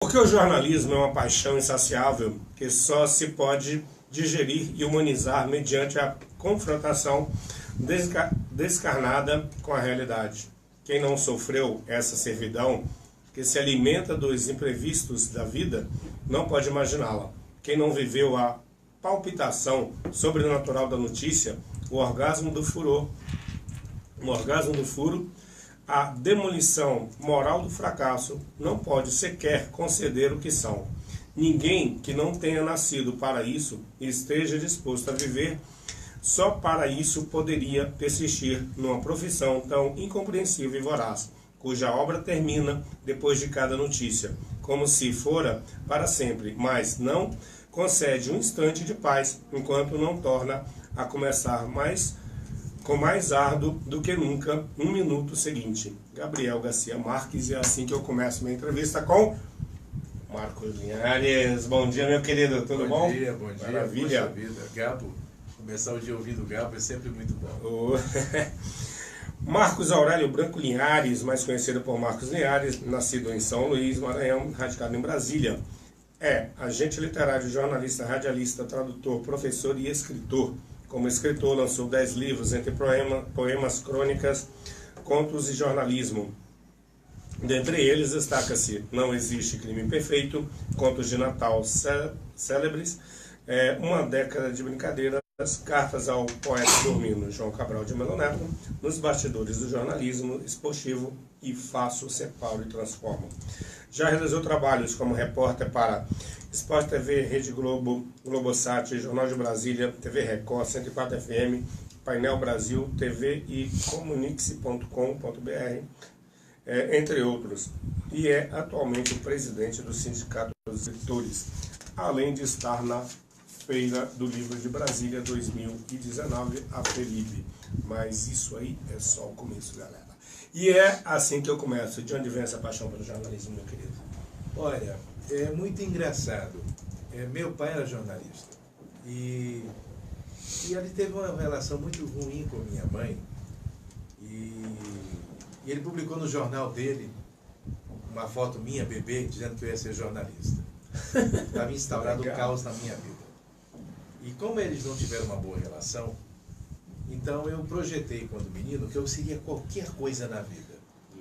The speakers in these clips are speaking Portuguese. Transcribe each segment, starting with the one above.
Porque o jornalismo é uma paixão insaciável que só se pode digerir e humanizar mediante a confrontação descarnada com a realidade. Quem não sofreu essa servidão, que se alimenta dos imprevistos da vida, não pode imaginá-la. Quem não viveu a palpitação sobrenatural da notícia, o orgasmo do furo, a demolição moral do fracasso, não pode sequer conceder o que são. Ninguém que não tenha nascido para isso e esteja disposto a viver só para isso poderia persistir numa profissão tão incompreensível e voraz, cuja obra termina depois de cada notícia, como se fora para sempre, mas não concede um instante de paz, enquanto não torna a começar com mais árduo do que nunca um minuto seguinte. Gabriel Garcia Marques, e é assim que eu começo minha entrevista com Marcos Linhares. Bom dia, meu querido, tudo bom? Bom dia, bom dia. Maravilha. Poxa vida, Gabo, começar o dia ouvindo o Gabo é sempre muito bom. Marcos Aurélio Branco Linhares, mais conhecido por Marcos Linhares, nascido em São Luís, Maranhão, radicado em Brasília. É agente literário, jornalista, radialista, tradutor, professor e escritor. Como escritor, lançou 10 livros, entre poemas, crônicas, contos e jornalismo. Dentre eles, destaca-se Não Existe Crime Perfeito, Contos de Natal Célebres, Uma Década de Brincadeiras, Cartas ao Poeta Dormindo, João Cabral de Melo Neto, Nos Bastidores do Jornalismo Esportivo e Faço, Separo e Transformo. Já realizou trabalhos como repórter para Sport TV, Rede Globo, Globosat, Jornal de Brasília, TV Record, 104 FM, Painel Brasil, TV e comunique-se.com.br, entre outros. E é atualmente o presidente do Sindicato dos Escritores, além de estar na Feira do Livro de Brasília 2019, a FELIB. Mas isso aí é só o começo, galera. E é assim que eu começo. De onde vem essa paixão pelo jornalismo, meu querido? Olha, é muito engraçado. Meu pai era jornalista. E ele teve uma relação muito ruim com minha mãe. E ele publicou no jornal dele uma foto minha, bebê, dizendo que eu ia ser jornalista. Estava instaurado um caos na minha vida. E como eles não tiveram uma boa relação, então eu projetei quando menino que eu seria qualquer coisa na vida,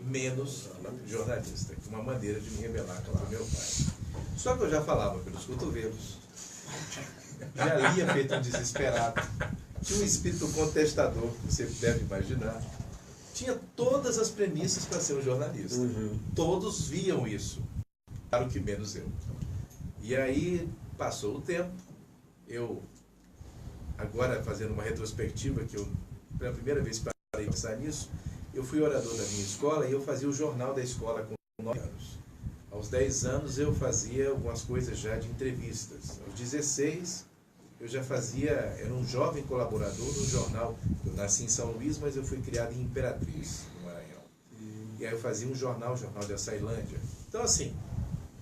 menos jornalista, que uma maneira de me rebelar contra meu pai. Só que eu já falava pelos cotovelos, já lia feito um desesperado, tinha um espírito contestador, que você deve imaginar, tinha todas as premissas para ser um jornalista. Todos viam isso, claro que menos eu. E aí passou o tempo, eu, agora fazendo uma retrospectiva, que eu, pela primeira vez parei de pensar nisso, eu fui orador da minha escola e eu fazia o jornal da escola com 9 anos. Aos 10 anos eu fazia algumas coisas já de entrevistas. Aos 16 eu já fazia, era um jovem colaborador no jornal. Eu nasci em São Luís, mas eu fui criado em Imperatriz, no Maranhão. E aí eu fazia um jornal de Açailândia. Então assim,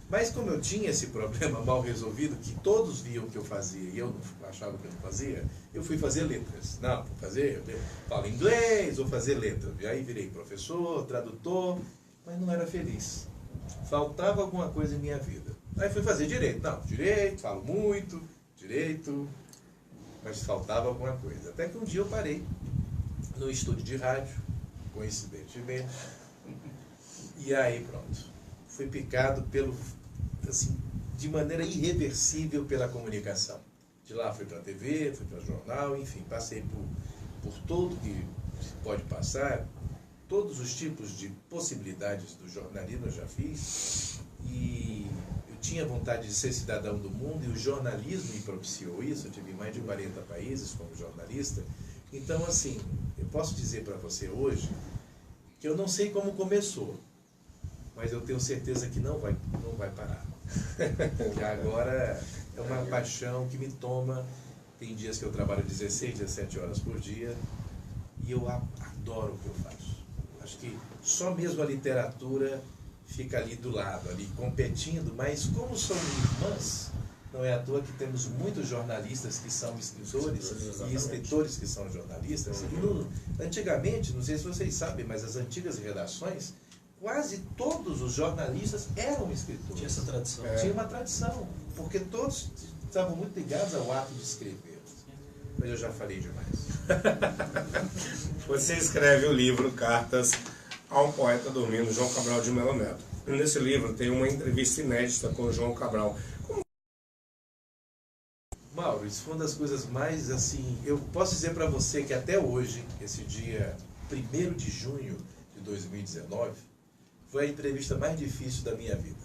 mas como eu tinha esse problema mal resolvido, que todos viam que eu fazia e eu não achava que eu não fazia, eu fui fazer letras. Não, vou fazer, eu falo inglês, vou fazer letras. E aí virei professor, tradutor, mas não era feliz. Faltava alguma coisa em minha vida. Aí fui fazer direito. Não, direito, falo muito, direito, mas faltava alguma coisa. Até que um dia eu parei no estúdio de rádio, coincidentemente, e aí pronto. Fui picado assim, de maneira irreversível pela comunicação. De lá fui para a TV, fui para o jornal, enfim, passei por tudo que se pode passar, todos os tipos de possibilidades do jornalismo eu já fiz, e eu tinha vontade de ser cidadão do mundo, e o jornalismo me propiciou isso. Eu tive mais de 40 países como jornalista. Então, assim, eu posso dizer para você hoje que eu não sei como começou, mas eu tenho certeza que não vai parar. Que agora é uma paixão que me toma. Tem dias que eu trabalho 16, 17 horas por dia e eu adoro o que eu faço. Acho que só mesmo a literatura fica ali do lado, ali competindo, mas como são irmãs, não é à toa que temos muitos jornalistas que são escritores e escritores que são jornalistas. E antigamente, não sei se vocês sabem, mas as antigas redações quase todos os jornalistas eram escritores. Tinha essa tradição. Tinha uma tradição, porque todos estavam muito ligados ao ato de escrever. Mas eu já falei demais. Você escreve o livro Cartas a um Poeta Dormindo, João Cabral de Melo Neto. E nesse livro tem uma entrevista inédita com o João Cabral. Mauro, isso foi uma das coisas mais, assim, eu posso dizer para você que até hoje, esse dia 1º de junho de 2019, foi a entrevista mais difícil da minha vida.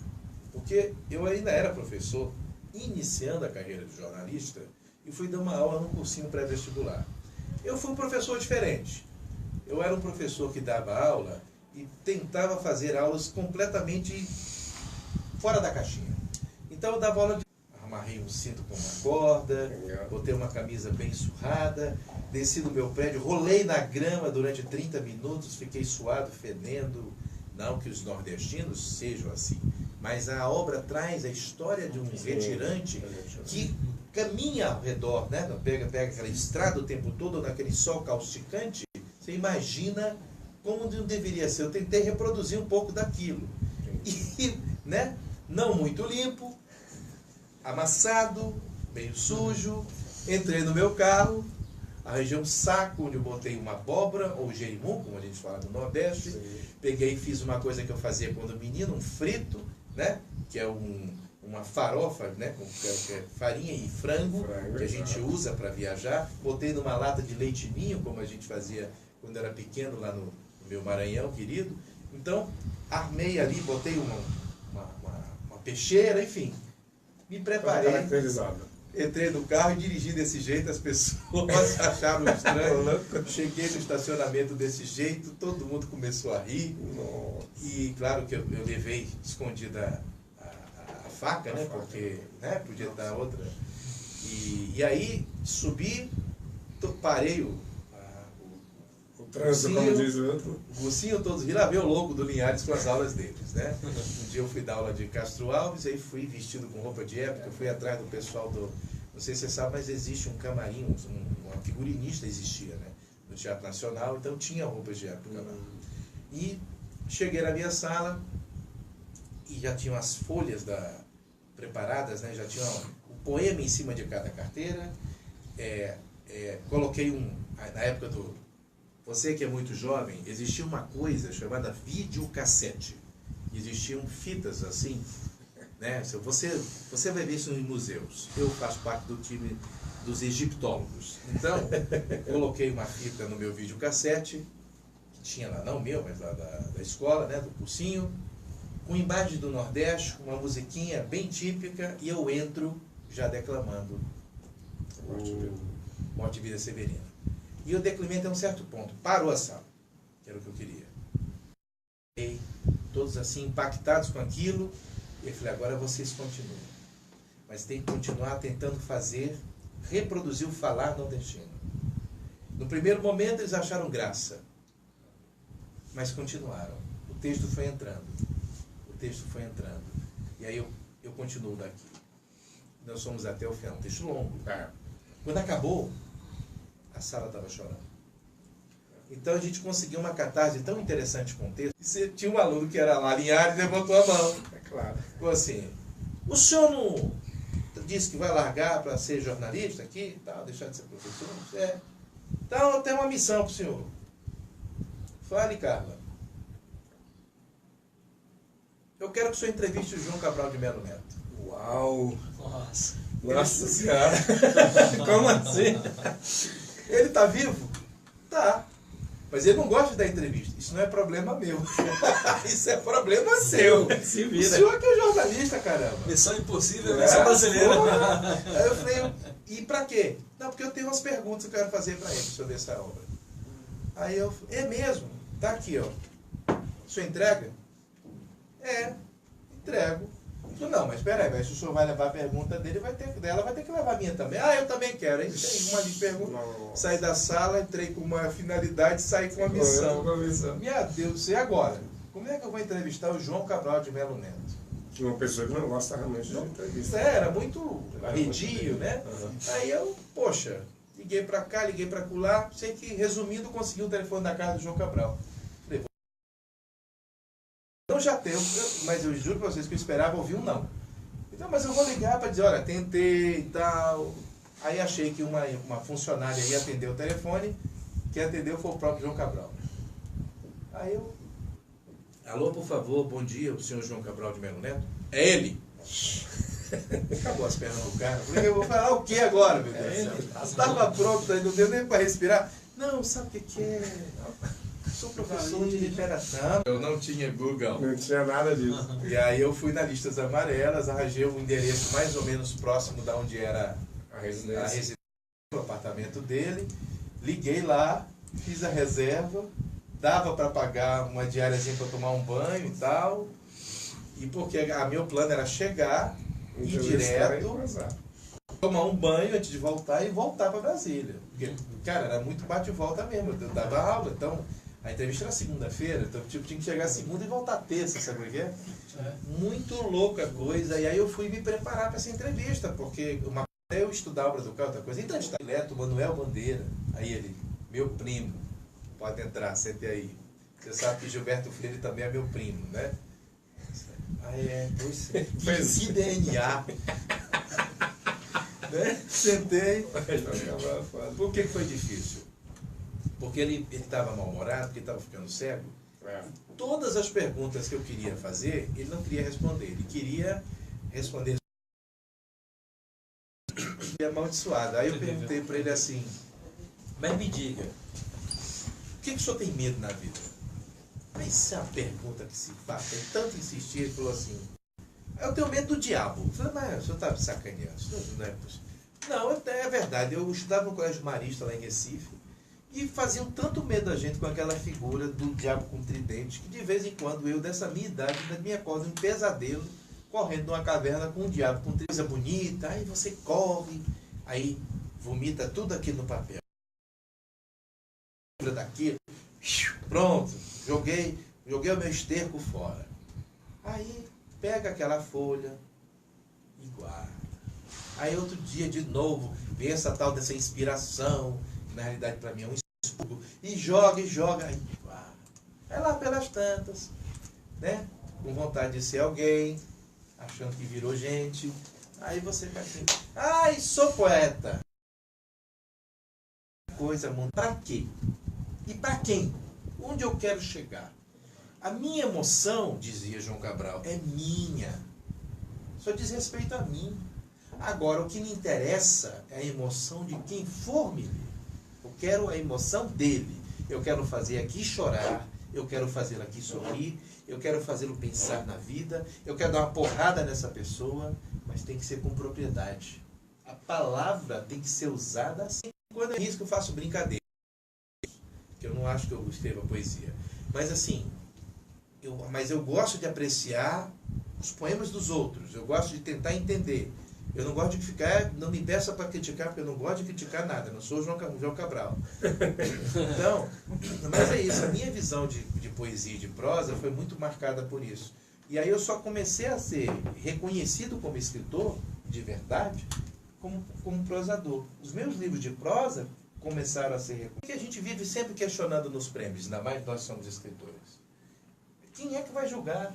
Porque eu ainda era professor, iniciando a carreira de jornalista, e fui dar uma aula num cursinho pré-vestibular. Eu fui um professor diferente. Eu era um professor que dava aula e tentava fazer aulas completamente fora da caixinha. Então eu dava aula de... Amarrei um cinto com uma corda, botei uma camisa bem surrada, desci do meu prédio, rolei na grama durante 30 minutos, fiquei suado, fedendo. Não que os nordestinos sejam assim, mas a obra traz a história de um retirante que caminha ao redor, né? Pega aquela estrada o tempo todo naquele sol causticante. Você imagina como não deveria ser. Eu tentei reproduzir um pouco daquilo. E, né? Não muito limpo, amassado, meio sujo. Entrei no meu carro, arranjei um saco onde eu botei uma abóbora, ou jerimum, como a gente fala no Nordeste. Sim. Peguei e fiz uma coisa que eu fazia quando menino, um frito, né? Que é uma farofa, né? Com farinha e frango, que a gente usa para viajar. Botei numa lata de leite ninho, como a gente fazia quando era pequeno lá no meu Maranhão querido. Então, armei ali, botei uma peixeira, enfim. Me preparei. Entrei no carro e dirigi desse jeito, as pessoas acharam estranho. Cheguei no estacionamento desse jeito, todo mundo começou a rir. Nossa. E claro que eu levei escondida a faca, né? Porque podia dar outra. E aí subi, parei o trânsito, como diz o outro. O cursinho, todos riram, lá veio o louco do Linhares com as aulas deles, né? Um dia eu fui dar aula de Castro Alves, aí fui vestido com roupa de época, fui atrás do pessoal do... Não sei se você sabe, mas existe um camarim, uma figurinista existia, né? No Teatro Nacional, então tinha roupas de época lá. E cheguei na minha sala e já tinham as folhas preparadas, né? Já tinha o poema em cima de cada carteira. Coloquei na época do... Você que é muito jovem, existia uma coisa chamada videocassete. Existiam fitas assim, né? Você vai ver isso em museus. Eu faço parte do time dos egiptólogos. Então, coloquei uma fita no meu videocassete, que tinha lá, não meu, mas lá da escola, né? Do cursinho, com imagem do Nordeste, uma musiquinha bem típica, e eu entro já declamando Morte e Vida Severina. E eu declamei até um certo ponto. Parou a sala, que era o que eu queria. E todos assim, impactados com aquilo. E eu falei, agora vocês continuam. Mas tem que continuar tentando reproduzir o falar nordestino. No primeiro momento eles acharam graça. Mas continuaram. O texto foi entrando. E aí eu continuo daqui. Nós fomos até o final. Um texto longo. Quando acabou, a sala estava chorando. Então a gente conseguiu uma catarse tão interessante com o texto. E tinha um aluno que era lá, Linhares, e levantou a mão. Claro. Falou assim, o senhor não disse que vai largar para ser jornalista aqui, tal, deixar de ser professor? Então eu tenho uma missão para o senhor. Fale, Carla. Eu quero que o senhor entreviste o João Cabral de Melo Neto. Uau! Nossa Senhora! Como assim? Ele está vivo? Tá. Mas ele não gosta da entrevista. Isso não é problema meu. Isso é problema seu. Se vira. O senhor que é jornalista, caramba. Missão impossível, missão brasileira. Aí eu falei, e pra quê? Não, porque eu tenho umas perguntas que eu quero fazer pra ele sobre essa obra. Aí eu falei, é mesmo? Tá aqui, ó. O senhor entrega? Entrego. Não, mas peraí, se o senhor vai levar a pergunta dele, ela vai ter que levar a minha também. Eu também quero. Aí tem uma de perguntas. Saí da sala, entrei com uma finalidade, saí com uma missão. Meu Deus do céu, e agora? Como é que eu vou entrevistar o João Cabral de Melo Neto? Uma pessoa que não gosta realmente de entrevista. Era muito arredio, né? Aí eu, liguei pra cá, liguei pra lá. Sei que, resumindo, consegui o telefone da casa do João Cabral. já tenho, mas eu juro pra vocês que eu esperava ouvir um não. Então, mas eu vou ligar para dizer, olha, tentei e tal. Aí achei que uma funcionária ia atender o telefone, quem atendeu foi o próprio João Cabral. Aí eu, alô, por favor, bom dia, o senhor João Cabral de Melo Neto? É ele. Acabou as pernas do cara. Falei, eu vou falar o que agora, meu Deus do céu? Estava pronto, não deu nem para respirar. Não, sabe o que é? Sou professor de literatura. Eu não tinha Google. Não tinha nada disso. E aí eu fui na Listas Amarelas, arranjei um endereço mais ou menos próximo da onde era A residência. o apartamento dele. Liguei lá, fiz a reserva, dava para pagar uma diáriazinha para tomar um banho e tal. E porque meu plano era chegar, ir direto, tomar um banho antes de voltar e voltar para Brasília. Porque, cara, era muito bate e volta mesmo. Eu dava aula, então a entrevista era segunda-feira, então tipo, tinha que chegar segunda e voltar terça, sabe o que é? Muito louca a coisa. E aí eu fui me preparar para essa entrevista, porque eu estudar obra do carro, outra coisa. Então, está direto, Manuel Bandeira. Aí ele, meu primo, pode entrar, sente aí. Você sabe que Gilberto Freire também é meu primo, né? Pois que DNA. Né? Sentei. Por que foi difícil? Porque ele estava mal-humorado, porque estava ficando cego. Todas as perguntas que eu queria fazer, ele não queria responder. Ele queria responder amaldiçoado. Aí eu perguntei para ele assim, mas me diga, o que o senhor tem medo na vida? Mas isso é uma pergunta que se faz, tem tanto insistir. Ele falou assim, eu tenho medo do diabo. Eu falei, mas o senhor está me sacaneando, isso não é possível. Não, é verdade, eu estudava no Colégio Marista lá em Recife e faziam tanto medo a gente com aquela figura do diabo com tridente, que de vez em quando eu, dessa minha idade, me acordo em um pesadelo, correndo numa caverna com um diabo com coisa bonita, aí você corre, aí vomita tudo aquilo no papel. Daqui, pronto, joguei o meu esterco fora. Aí pega aquela folha e guarda. Aí outro dia de novo, vem essa tal dessa inspiração, que na realidade para mim é um estudo, e joga, aí guarda. É lá pelas tantas, né? Com vontade de ser alguém, achando que virou gente. Aí você vai assim, ai, sou poeta. Coisa, pra quê? E para quem? Onde eu quero chegar? A minha emoção, dizia João Cabral, é minha. Só diz respeito a mim. Agora, o que me interessa é a emoção de quem for me ler. Eu quero a emoção dele. Eu quero fazer aqui chorar, eu quero fazê-lo aqui sorrir, eu quero fazê-lo pensar na vida, eu quero dar uma porrada nessa pessoa, mas tem que ser com propriedade. A palavra tem que ser usada assim. Quando eu risco, eu faço brincadeira. Que eu não acho que eu escreva poesia. Mas assim, eu gosto de apreciar os poemas dos outros. Eu gosto de tentar entender. Eu não gosto de ficar, não me peça para criticar, porque eu não gosto de criticar nada. Eu não sou o João Cabral. Então, mas é isso. A minha visão de poesia e de prosa foi muito marcada por isso. E aí eu só comecei a ser reconhecido como escritor, de verdade, como prosador. Os meus livros de prosa começaram a ser reconhecidos. Porque a gente vive sempre questionando nos prêmios, ainda mais nós somos escritores. Quem é que vai julgar?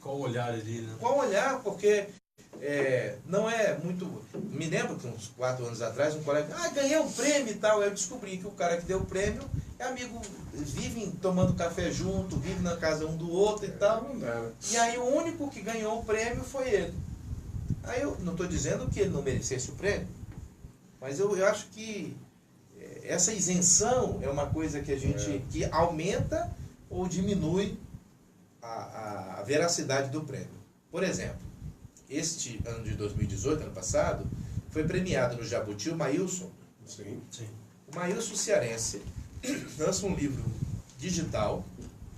Qual o olhar ali, né? Qual olhar? Porque não é muito... Me lembro que uns 4 anos atrás, um colega... ganhei um prêmio e tal. Eu descobri que o cara que deu o prêmio é amigo... Vivem tomando café junto, vivem na casa um do outro e tal. E aí o único que ganhou o prêmio foi ele. Aí eu não estou dizendo que ele não merecesse o prêmio, mas eu acho que essa isenção é uma coisa que a gente... que aumenta ou diminui a veracidade do prêmio. Por exemplo, este ano de 2018, ano passado, foi premiado no Jabuti o Maílson. Sim. O Maílson cearense lança um livro digital,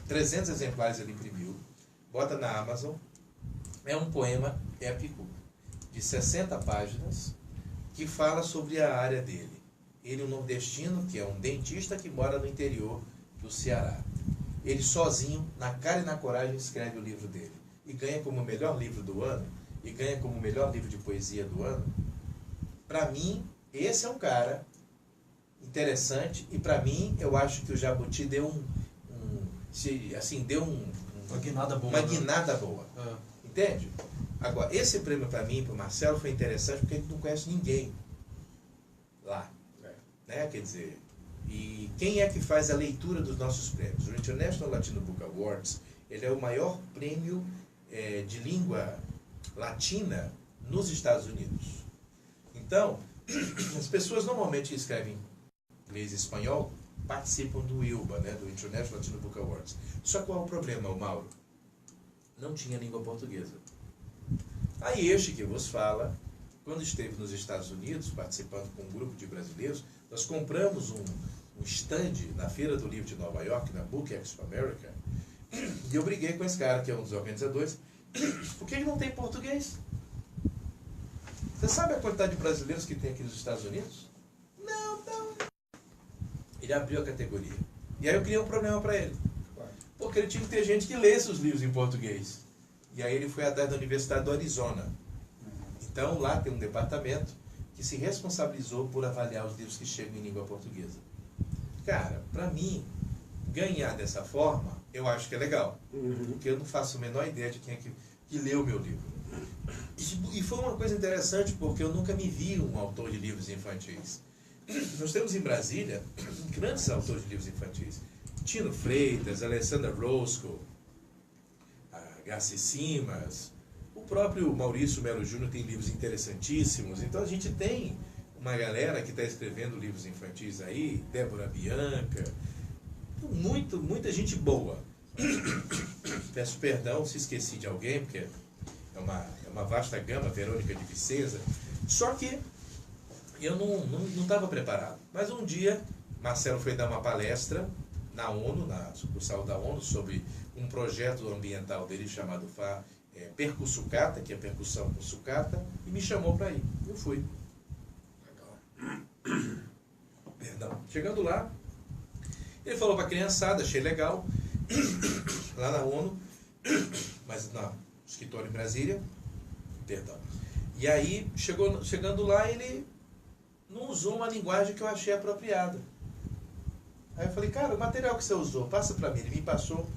300 exemplares ele imprimiu, bota na Amazon. É um poema épico de 60 páginas que fala sobre a área dele. Ele é um nordestino, que é um dentista que mora no interior do Ceará. Ele sozinho, na cara e na coragem, escreve o livro dele. E ganha como o melhor livro do ano, e ganha como o melhor livro de poesia do ano. Para mim, esse é um cara interessante, e para mim, eu acho que o Jabuti deu deu um Uma guinada boa. Uma né? guinada boa. Entende? Agora, esse prêmio para mim, para o Marcelo, foi interessante porque a gente não conhece ninguém lá. Né? Quer dizer, e quem é que faz a leitura dos nossos prêmios? O International Latino Book Awards, ele é o maior prêmio de língua latina nos Estados Unidos. Então, as pessoas normalmente que escrevem inglês e espanhol participam do ILBA, né, do International Latino Book Awards. Só qual é o problema, Mauro? Não tinha língua portuguesa. Aí este que vos fala, quando esteve nos Estados Unidos, participando com um grupo de brasileiros, nós compramos um stand na Feira do Livro de Nova York, na Book Expo America, e eu briguei com esse cara, que é um dos organizadores, por que ele não tem português? Você sabe a quantidade de brasileiros que tem aqui nos Estados Unidos? Não. Ele abriu a categoria. E aí eu criei um problema para ele. Porque ele tinha que ter gente que lesse os livros em português. E aí ele foi atrás da Universidade do Arizona. Então lá tem um departamento que se responsabilizou por avaliar os livros que chegam em língua portuguesa. Cara, para mim, ganhar dessa forma, eu acho que é legal. Porque eu não faço a menor ideia de quem é que leu o meu livro. E foi uma coisa interessante, porque eu nunca me vi um autor de livros infantis. Nós temos em Brasília grandes autores de livros infantis. Tino Freitas, Alessandra Roscoe, Garci Simas, o próprio Maurício Melo Júnior tem livros interessantíssimos. Então a gente tem uma galera que está escrevendo livros infantis aí, Débora Bianca, muita gente boa. Peço perdão se esqueci de alguém, porque é uma vasta gama, Verônica de Vicenza. Só que eu não estava preparado. Mas um dia, Marcelo foi dar uma palestra na ONU, na sucursal da ONU, sobre um projeto ambiental dele chamado Percussucata, que é percussão com sucata, e me chamou para ir. Eu fui. Perdão. Chegando lá, ele falou para a criançada, achei legal, lá na ONU, mas no escritório em Brasília, perdão. E aí, chegando lá, ele não usou uma linguagem que eu achei apropriada. Aí eu falei, cara, o material que você usou, passa para mim. Ele me passou,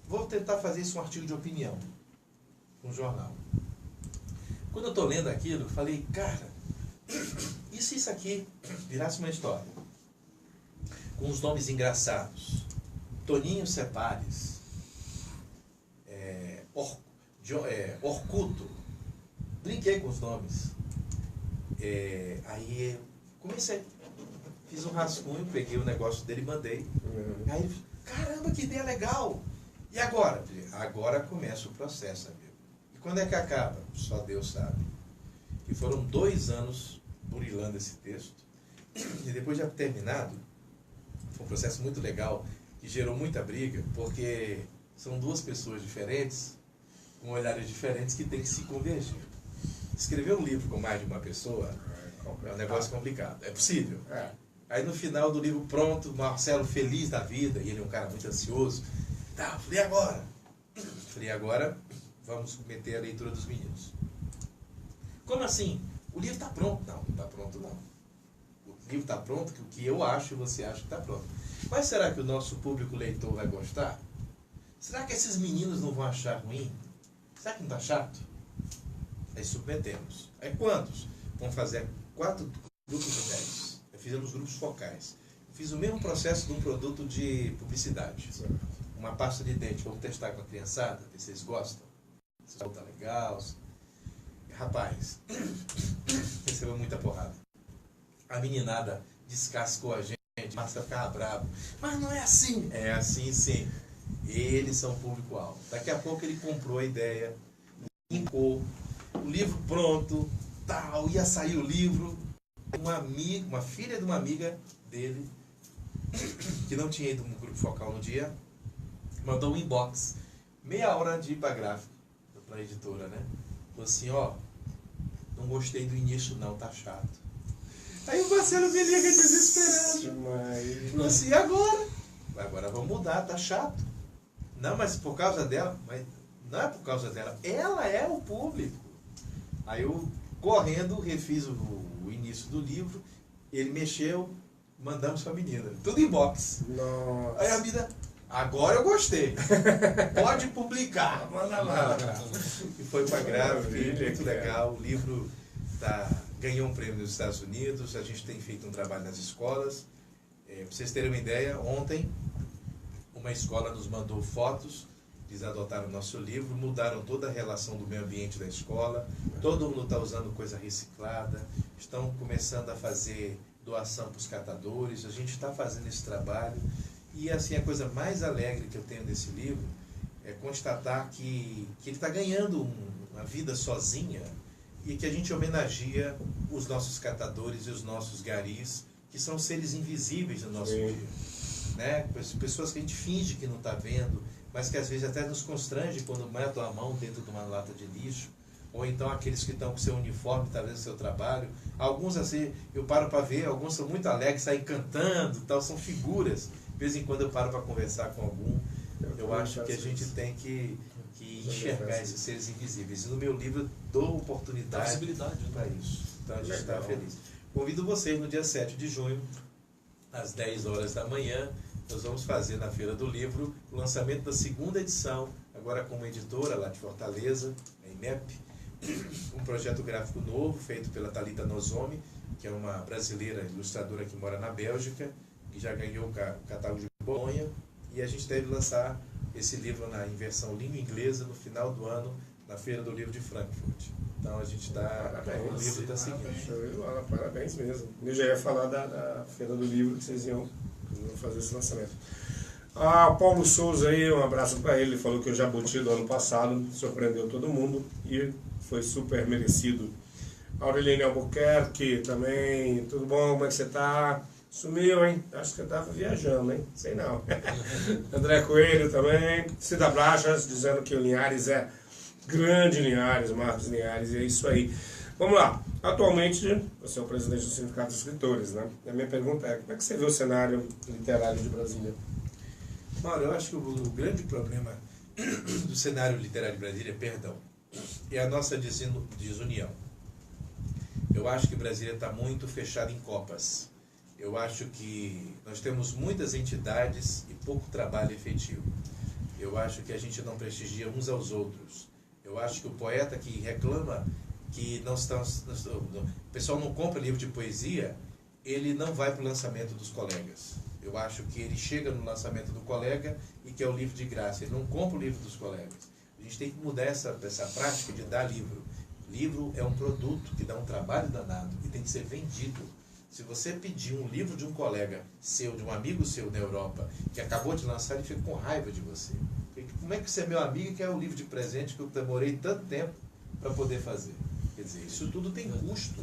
vou tentar fazer isso um artigo de opinião, um jornal. Quando eu estou lendo aquilo, eu falei, cara, e se isso aqui virasse uma história? Com os nomes engraçados. Toninho Separes, Orcuto. Brinquei com os nomes. Aí comecei, fiz um rascunho, peguei o negócio dele e mandei. Aí ele falou, caramba, que ideia legal! E agora? Agora começa o processo, amigo. E quando é que acaba? Só Deus sabe. E foram 2 anos burilando esse texto. E depois de terminado, foi um processo muito legal, que gerou muita briga, porque são 2 pessoas diferentes, com olhares diferentes, que têm que se convergir. Escrever um livro com mais de uma pessoa é um negócio complicado. É possível. Aí no final do livro pronto, Marcelo feliz da vida, e ele é um cara muito ansioso. Tá, falei, agora? Falei, agora vamos meter a leitura dos meninos. Como assim? O livro está pronto. Não está pronto não. O livro está pronto, que o que eu acho e você acha que está pronto. Mas será que o nosso público leitor vai gostar? Será que esses meninos não vão achar ruim? Será que não está chato? Aí submetemos. Aí quantos? Vamos fazer 4 grupos de 10. Fizemos grupos focais. Fiz o mesmo processo de um produto de publicidade. Uma pasta de dente. Vamos testar com a criançada, ver se eles gostam. Se tá legal. Rapaz, recebeu muita porrada. A meninada descascou a gente, Marcelo ficava bravo. Mas não é assim. É assim sim. Eles são público-alvo. Daqui a pouco ele comprou a ideia, limpou, o livro pronto, tal, ia sair o livro. Uma filha de uma amiga dele, que não tinha ido no grupo focal no dia, mandou um inbox, meia hora de ir para a gráfica, para a editora, né? Falou assim, ó, não gostei do início não, tá chato. Aí o Marcelo me liga desesperado. Falou assim, agora? Agora vamos mudar, tá chato. Não, mas por causa dela, mas não é por causa dela, ela é o público. Aí eu, correndo, refiz o início do livro, ele mexeu, mandamos para a menina. Tudo inbox. Nossa. Aí a menina, agora eu gostei. Pode publicar. Manda lá. E foi para a Gráfica, Maravilha, muito cara. legal. O livro ganhou um prêmio nos Estados Unidos. A gente tem feito um trabalho nas escolas. Para vocês terem uma ideia, ontem uma escola nos mandou fotos. Eles adotaram o nosso livro, mudaram toda a relação do meio ambiente da escola. Todo mundo está usando coisa reciclada. Estão começando a fazer doação para os catadores. A gente está fazendo esse trabalho. E assim, a coisa mais alegre que eu tenho desse livro é constatar que ele está ganhando uma vida sozinha e que a gente homenageia os nossos catadores e os nossos garis, que são seres invisíveis no nosso dia. Né? Pessoas que a gente finge que não está vendo, mas que às vezes até nos constrange quando metem a mão dentro de uma lata de lixo, ou então aqueles que estão com seu uniforme, está vendo seu trabalho. Alguns assim, eu paro para ver, alguns são muito alegres, saem cantando, tal, são figuras. De vez em quando eu paro para conversar com algum. Eu acho que a gente tem que enxergar esses seres invisíveis. E no meu livro eu dou oportunidade para isso. Então a gente está feliz. Convido vocês no dia 7 de junho, às 10 horas da manhã. Nós vamos fazer na Feira do Livro o lançamento da segunda edição, agora com uma editora lá de Fortaleza, a IMEP, um projeto gráfico novo feito pela Thalita Nozomi, que é uma brasileira ilustradora que mora na Bélgica, que já ganhou o catálogo de Bolonha, e a gente deve lançar esse livro em versão língua inglesa no final do ano, na Feira do Livro de Frankfurt. Então a gente está... O livro está seguindo. Parabéns mesmo. Eu já ia falar da Feira do Livro que vocês iam fazer esse lançamento. O Paulo Souza aí, um abraço para ele. Ele falou que o Jabuti do ano passado surpreendeu todo mundo e foi super merecido. Aureliane Albuquerque também. Tudo bom? Como é que você tá? Sumiu, hein? Acho que eu tava viajando, hein? Sei não. André Coelho também. Cida Blachas dizendo que o Linhares é grande Linhares, Marcos Linhares, e é isso aí. Vamos lá. Atualmente, você é o presidente do Sindicato dos Escritores, né? A minha pergunta é, como é que você vê o cenário literário de Brasília? Mauro, eu acho que o grande problema do cenário literário de Brasília, é a nossa desunião. Eu acho que Brasília está muito fechada em copas. Eu acho que nós temos muitas entidades e pouco trabalho efetivo. Eu acho que a gente não prestigia uns aos outros. Eu acho que o poeta que reclama que o pessoal não compra livro de poesia, ele não vai para o lançamento dos colegas. Eu acho que ele chega no lançamento do colega e quer o livro de graça. Ele não compra o livro dos colegas. A gente tem que mudar essa prática de dar livro. Livro é um produto que dá um trabalho danado e tem que ser vendido. Se você pedir um livro de um colega seu, de um amigo seu na Europa, que acabou de lançar, ele fica com raiva de você. Como é que você é meu amigo e quer um livro de presente que eu demorei tanto tempo para poder fazer? Quer dizer, isso tudo tem custo.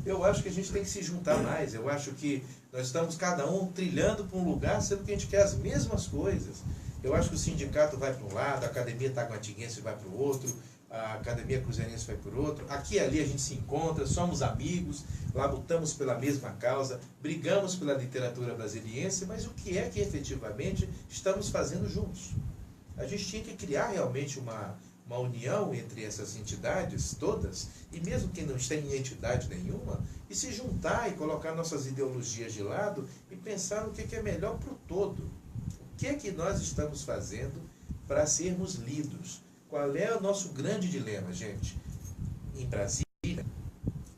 Eu acho que a gente tem que se juntar mais. Eu acho que nós estamos cada um trilhando para um lugar, sendo que a gente quer as mesmas coisas. Eu acho que o sindicato vai para um lado, a Academia Taguatinguense vai para o outro, a Academia Cruzeirense vai por outro. Aqui e ali a gente se encontra, somos amigos, lá lutamos pela mesma causa, brigamos pela literatura brasiliense, mas o que é que efetivamente estamos fazendo juntos? A gente tinha que criar realmente uma união entre essas entidades todas, e mesmo quem não está em entidade nenhuma, e se juntar e colocar nossas ideologias de lado e pensar no que é melhor para o todo. O que é que nós estamos fazendo para sermos lidos? Qual é o nosso grande dilema, gente? Em Brasília,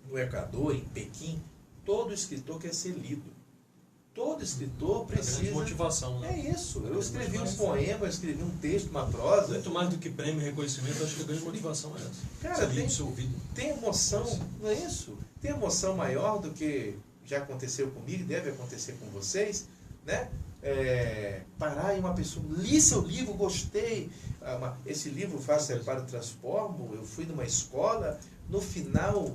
no Equador, em Pequim, todo escritor quer ser lido. Todo escritor precisa... grande motivação, né? É isso. Eu escrevi um poema, eu escrevi um texto, uma prosa. Muito mais do que prêmio e reconhecimento, acho que a grande motivação é essa. Cara, tem emoção, não é isso? Tem emoção maior do que já aconteceu comigo, deve acontecer com vocês, né? Parar em uma pessoa, li seu livro, gostei. Esse livro Faça para o Transformo, eu fui numa escola, no final,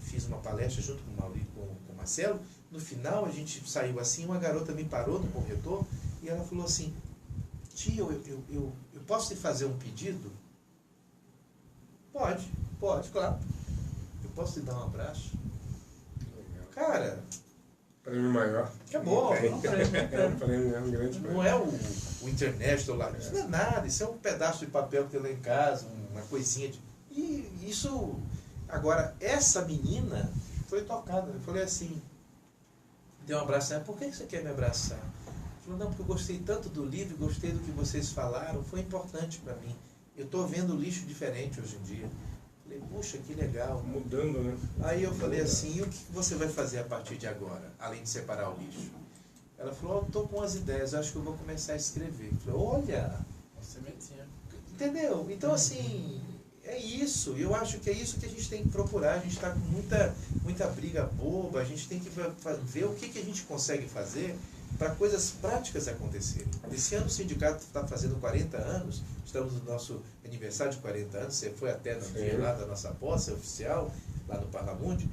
fiz uma palestra junto com o Marcelo. No final a gente saiu assim, uma garota me parou no corredor e ela falou assim: tio, eu posso te fazer um pedido? Pode, claro. Eu posso te dar um abraço? Cara, Prêmio maior. acabou. É um grande prêmio. Não é o International lá, isso não é nada, isso é um pedaço de papel que eu tenho lá em casa, uma coisinha de... E isso... Agora, essa menina foi tocada. Eu falei assim, dei um abraço, por que você quer me abraçar? falou, não, porque eu gostei tanto do livro, gostei do que vocês falaram, foi importante para mim. Eu estou vendo lixo diferente hoje em dia. Falei, puxa, que legal. Mudando, né? Aí eu falei assim, e o que você vai fazer a partir de agora, além de separar o lixo? Ela falou, eu estou com as ideias, acho que eu vou começar a escrever. Eu falei, olha, Uma sementinha. entendeu? Então, assim, é isso. Eu acho que é isso que a gente tem que procurar. A gente está com muita briga boba, a gente tem que ver o que a gente consegue fazer para coisas práticas acontecerem. Esse ano o sindicato está fazendo 40 anos, estamos no nosso aniversário de 40 anos, você foi até no dia lá da nossa posse oficial, lá no Parlamundi.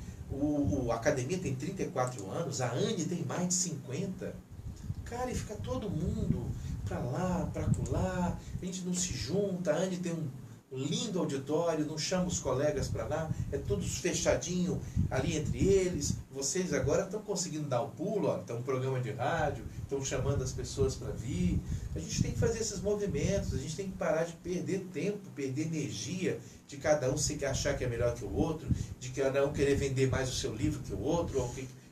A academia tem 34 anos, a ANE tem mais de 50. Cara, e fica todo mundo para lá, para acolá, a gente não se junta, a ANE tem um lindo auditório, não chama os colegas para lá, é tudo fechadinho ali entre eles. Vocês agora estão conseguindo dar o pulo, ó, estão um programa de rádio, estão chamando as pessoas para vir. A gente tem que fazer esses movimentos, a gente tem que parar de perder tempo, perder energia, de cada um se achar que é melhor que o outro, de cada um querer vender mais o seu livro que o outro,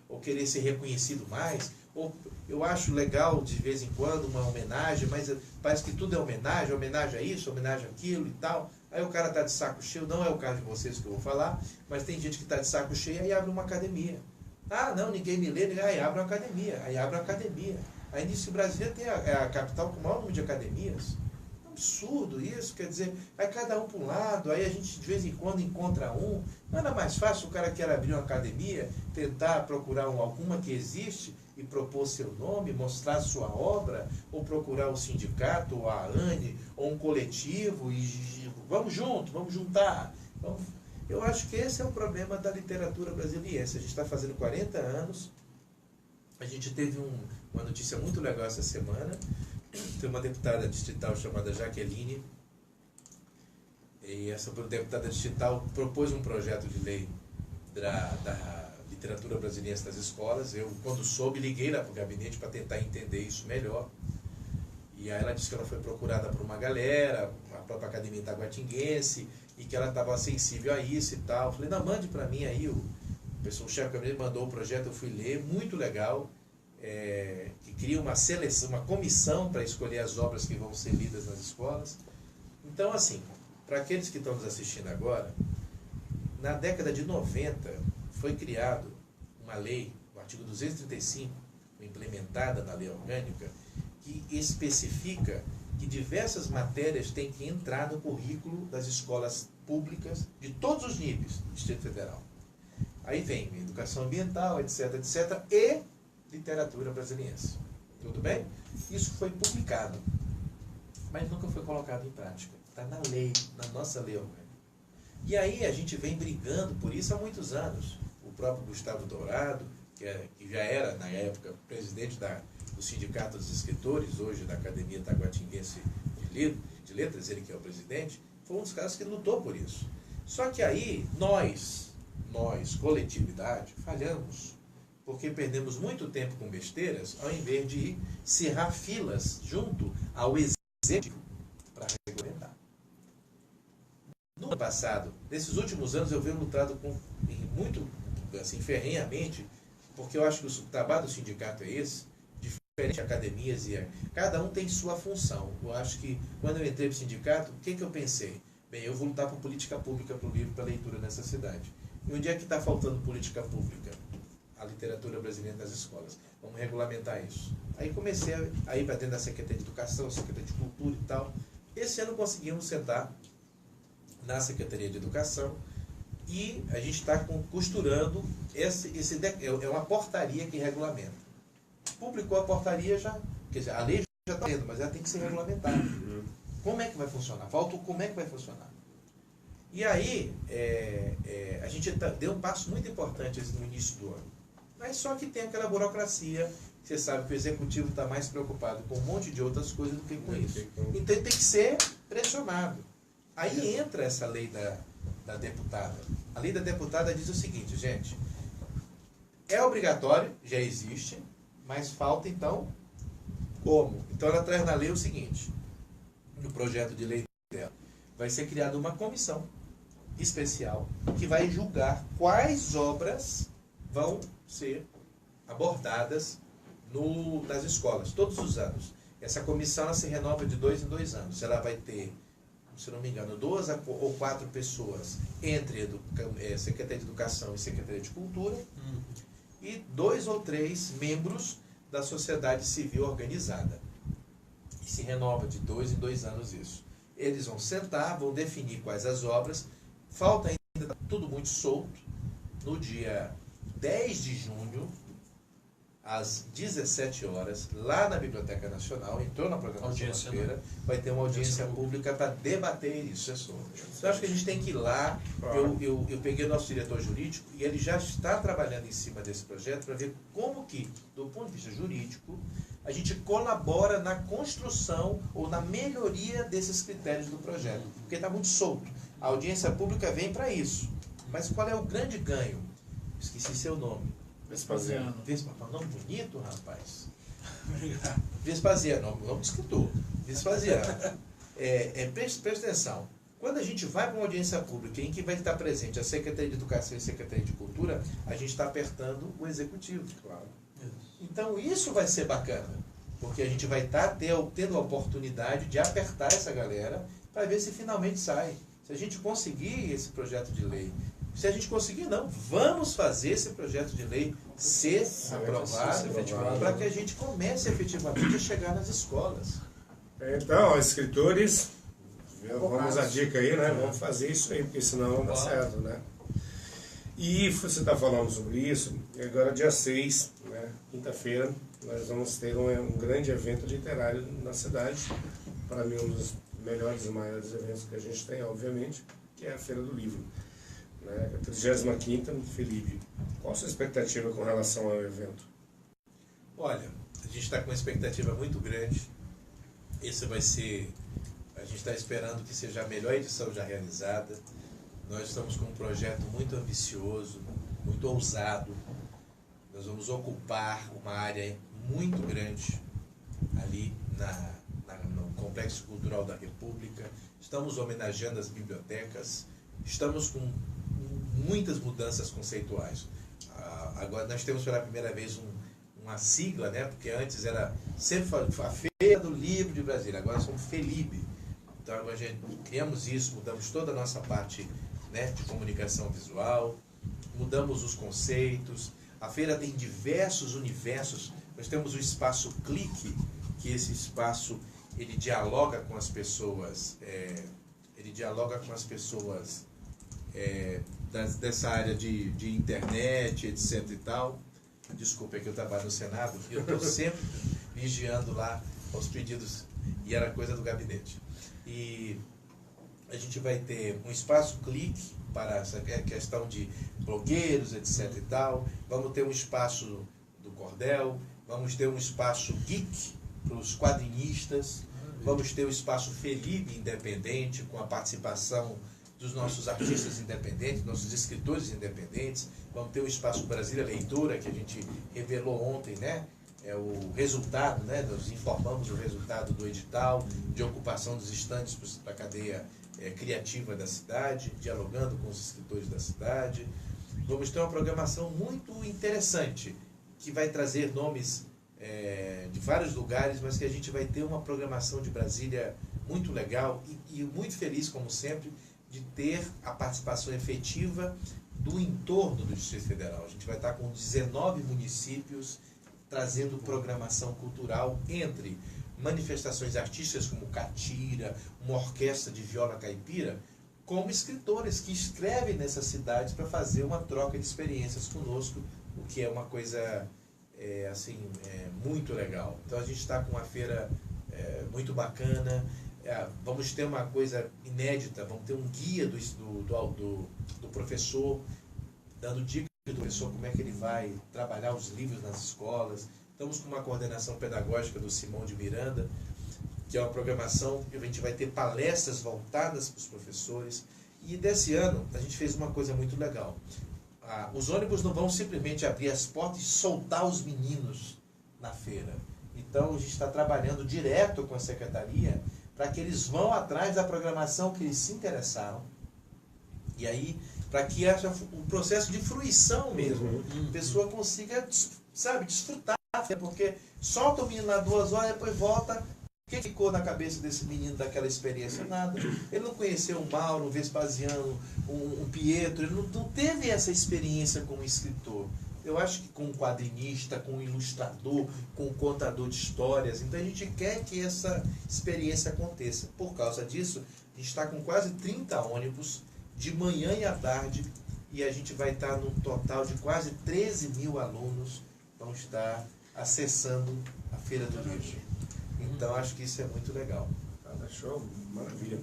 ou querer ser reconhecido mais. Ou eu acho legal de vez em quando uma homenagem, mas parece que tudo é homenagem a isso, homenagem àquilo e tal. Aí o cara está de saco cheio, não é o caso de vocês que eu vou falar, mas tem gente que está de saco cheio e abre uma academia. Ah, não, ninguém me lê, aí abre uma academia, Aí nisso o Brasil é a capital com o maior número de academias. É um absurdo isso, quer dizer, vai cada um para um lado, aí a gente de vez em quando encontra um. Não era mais fácil o cara que quer abrir uma academia, tentar procurar alguma que existe e propor seu nome, mostrar sua obra, ou procurar o sindicato, ou a ANE, ou um coletivo, e vamos junto, vamos juntar. Eu acho que esse é o problema da literatura brasileira. A gente está fazendo 40 anos, a gente teve uma notícia muito legal essa semana, tem uma deputada distrital chamada Jaqueline, e essa deputada distrital propôs um projeto de lei da literatura brasileira das escolas. Eu, quando soube, liguei lá para o gabinete para tentar entender isso melhor. E aí ela disse que ela foi procurada por uma galera, a própria Academia Taguatinguense, e que ela estava sensível a isso e tal. Eu falei, não, mande para mim aí. O chefe do gabinete mandou o projeto, eu fui ler, muito legal, que cria uma seleção, uma comissão para escolher as obras que vão ser lidas nas escolas. Então, assim, para aqueles que estão nos assistindo agora, na década de 90, foi criado uma lei, o artigo 235, implementada na lei orgânica, que especifica que diversas matérias têm que entrar no currículo das escolas públicas de todos os níveis do Distrito Federal. Aí vem educação ambiental, etc, etc, e literatura brasiliense. Tudo bem? Isso foi publicado, mas nunca foi colocado em prática. Está na lei, na nossa lei orgânica. E aí a gente vem brigando por isso há muitos anos. O próprio Gustavo Dourado, que já era, na época, presidente do Sindicato dos Escritores, hoje da Academia Taguatinguense de Letras, ele que é o presidente, foi um dos caras que lutou por isso. Só que aí, nós, coletividade, falhamos, porque perdemos muito tempo com besteiras, ao invés de cerrar filas junto ao executivo para regulamentar. No ano passado, nesses últimos anos, eu venho lutado muito assim, ferrenhamente, porque eu acho que o trabalho do sindicato é esse, diferente de academias, cada um tem sua função. Eu acho que quando eu entrei para o sindicato, o que eu pensei? Bem, eu vou lutar por política pública para o livro, para a leitura nessa cidade. E onde é que está faltando política pública? A literatura brasileira nas escolas. Vamos regulamentar isso. Aí comecei a ir para dentro da Secretaria de Educação, Secretaria de Cultura e tal. Esse ano conseguimos sentar na Secretaria de Educação e a gente está costurando é uma portaria que regulamenta. Publicou a portaria já, quer dizer, a lei já está dentro, mas ela tem que ser regulamentada. Como é que vai funcionar? Falta como é que vai funcionar. E aí, a gente deu um passo muito importante no início do ano. Mas só que tem aquela burocracia, você sabe que o executivo está mais preocupado com um monte de outras coisas do que com isso. Então ele tem que ser pressionado. Aí entra essa lei da deputada. A lei da deputada diz o seguinte, gente, é obrigatório, já existe, mas falta então como? Então ela traz na lei o seguinte, no projeto de lei dela, vai ser criada uma comissão especial que vai julgar quais obras vão ser abordadas nas escolas, todos os anos. Essa comissão ela se renova de 2 em 2 anos. Ela vai ter, se não me engano, 2 ou 4 pessoas entre Secretaria de Educação e Secretaria de Cultura, e 2 ou 3 membros da sociedade civil organizada. E se renova de 2 em 2 anos isso. Eles vão sentar, vão definir quais as obras. Falta ainda tudo muito solto. No dia 10 de junho, às 17 horas, lá na Biblioteca Nacional, entrou na programação da feira, vai ter uma audiência pública para debater isso. Então, acho que a gente tem que ir lá. Eu peguei o nosso diretor jurídico e ele já está trabalhando em cima desse projeto para ver como que, do ponto de vista jurídico, a gente colabora na construção ou na melhoria desses critérios do projeto. Porque está muito solto. A audiência pública vem para isso. Mas qual é o grande ganho? Esqueci seu nome. Vespasiano. Nome bonito, rapaz. Vespasiano, nome de escritor. Vespasiano. Presta atenção. Quando a gente vai para uma audiência pública em que vai estar presente a Secretaria de Educação e a Secretaria de Cultura, a gente está apertando o Executivo. Claro. Então isso vai ser bacana, porque a gente vai estar tendo a oportunidade de apertar essa galera para ver se finalmente sai. Se a gente conseguir esse projeto de lei, se a gente conseguir, não, vamos fazer esse projeto de lei ser aprovado para que a gente comece efetivamente a chegar nas escolas. Então, escritores, vamos a dica aí, né? Vamos fazer isso aí, porque senão não dá certo, né? E você está falando sobre isso, e agora dia 6, né, quinta-feira, nós vamos ter um grande evento literário na cidade. Para mim, um dos melhores e maiores eventos que a gente tem, obviamente, que é a Feira do Livro. Né, a 35ª Felipe. Qual a sua expectativa com relação ao evento? Olha, a gente está com uma expectativa muito grande. Esse vai ser, a gente está esperando que seja a melhor edição já realizada. Nós estamos com um projeto muito ambicioso, muito ousado. Nós vamos ocupar uma área muito grande ali no Complexo Cultural da República. Estamos homenageando as bibliotecas. Estamos com muitas mudanças conceituais. Agora nós temos pela primeira vez uma sigla, né? Porque antes era sempre a Feira do Livro de Brasília, agora somos FELIB. Então agora a gente criamos isso, mudamos toda a nossa parte, né, de comunicação visual, mudamos os conceitos. A feira tem diversos universos. Nós temos o espaço Clique, que esse espaço ele dialoga com as pessoas, dessa área de internet, etc e tal. Desculpa, é que eu trabalho no Senado e eu estou sempre vigiando lá os pedidos, e era coisa do gabinete. E a gente vai ter um espaço Clique para essa questão de blogueiros, etc e tal. Vamos ter um espaço do Cordel, vamos ter um espaço Geek para os quadrinistas, vamos ter o espaço Felipe independente, com a participação dos nossos artistas independentes, nossos escritores independentes. Vamos ter o espaço Brasília Leitura, que a gente revelou ontem, né? É o resultado, né? Nós informamos o resultado do edital de ocupação dos estandes para a cadeia criativa da cidade, dialogando com os escritores da cidade. Vamos ter uma programação muito interessante, que vai trazer nomes de vários lugares, mas que a gente vai ter uma programação de Brasília muito legal e muito feliz, como sempre, de ter a participação efetiva do entorno do Distrito Federal. A gente vai estar com 19 municípios trazendo programação cultural, entre manifestações artísticas como catira, uma orquestra de viola caipira, como escritores que escrevem nessas cidades para fazer uma troca de experiências conosco, o que é uma coisa muito legal. Então a gente está com uma feira muito bacana. Vamos ter uma coisa inédita, vamos ter um guia do professor, dando dicas do professor como é que ele vai trabalhar os livros nas escolas. Estamos com uma coordenação pedagógica do Simão de Miranda, que é uma programação que a gente vai ter palestras voltadas para os professores. E desse ano a gente fez uma coisa muito legal. Os ônibus não vão simplesmente abrir as portas e soltar os meninos na feira. Então a gente está trabalhando direto com a secretaria para que eles vão atrás da programação que eles se interessaram. E aí, para que haja um processo de fruição mesmo, a pessoa consiga, desfrutar porque solta o menino lá 2 horas, depois volta. O que ficou na cabeça desse menino daquela experiência? Nada. Ele não conheceu um Mauro, um Vespasiano, um Pietro, ele não teve essa experiência como escritor. Eu acho que com um quadrinista, com um ilustrador, com um contador de histórias. Então a gente quer que essa experiência aconteça. Por causa disso, a gente está com quase 30 ônibus, de manhã e à tarde, e a gente vai estar num total de quase 13 mil alunos que vão estar acessando a Feira do Livro. Então acho que isso é muito legal. Show, maravilha.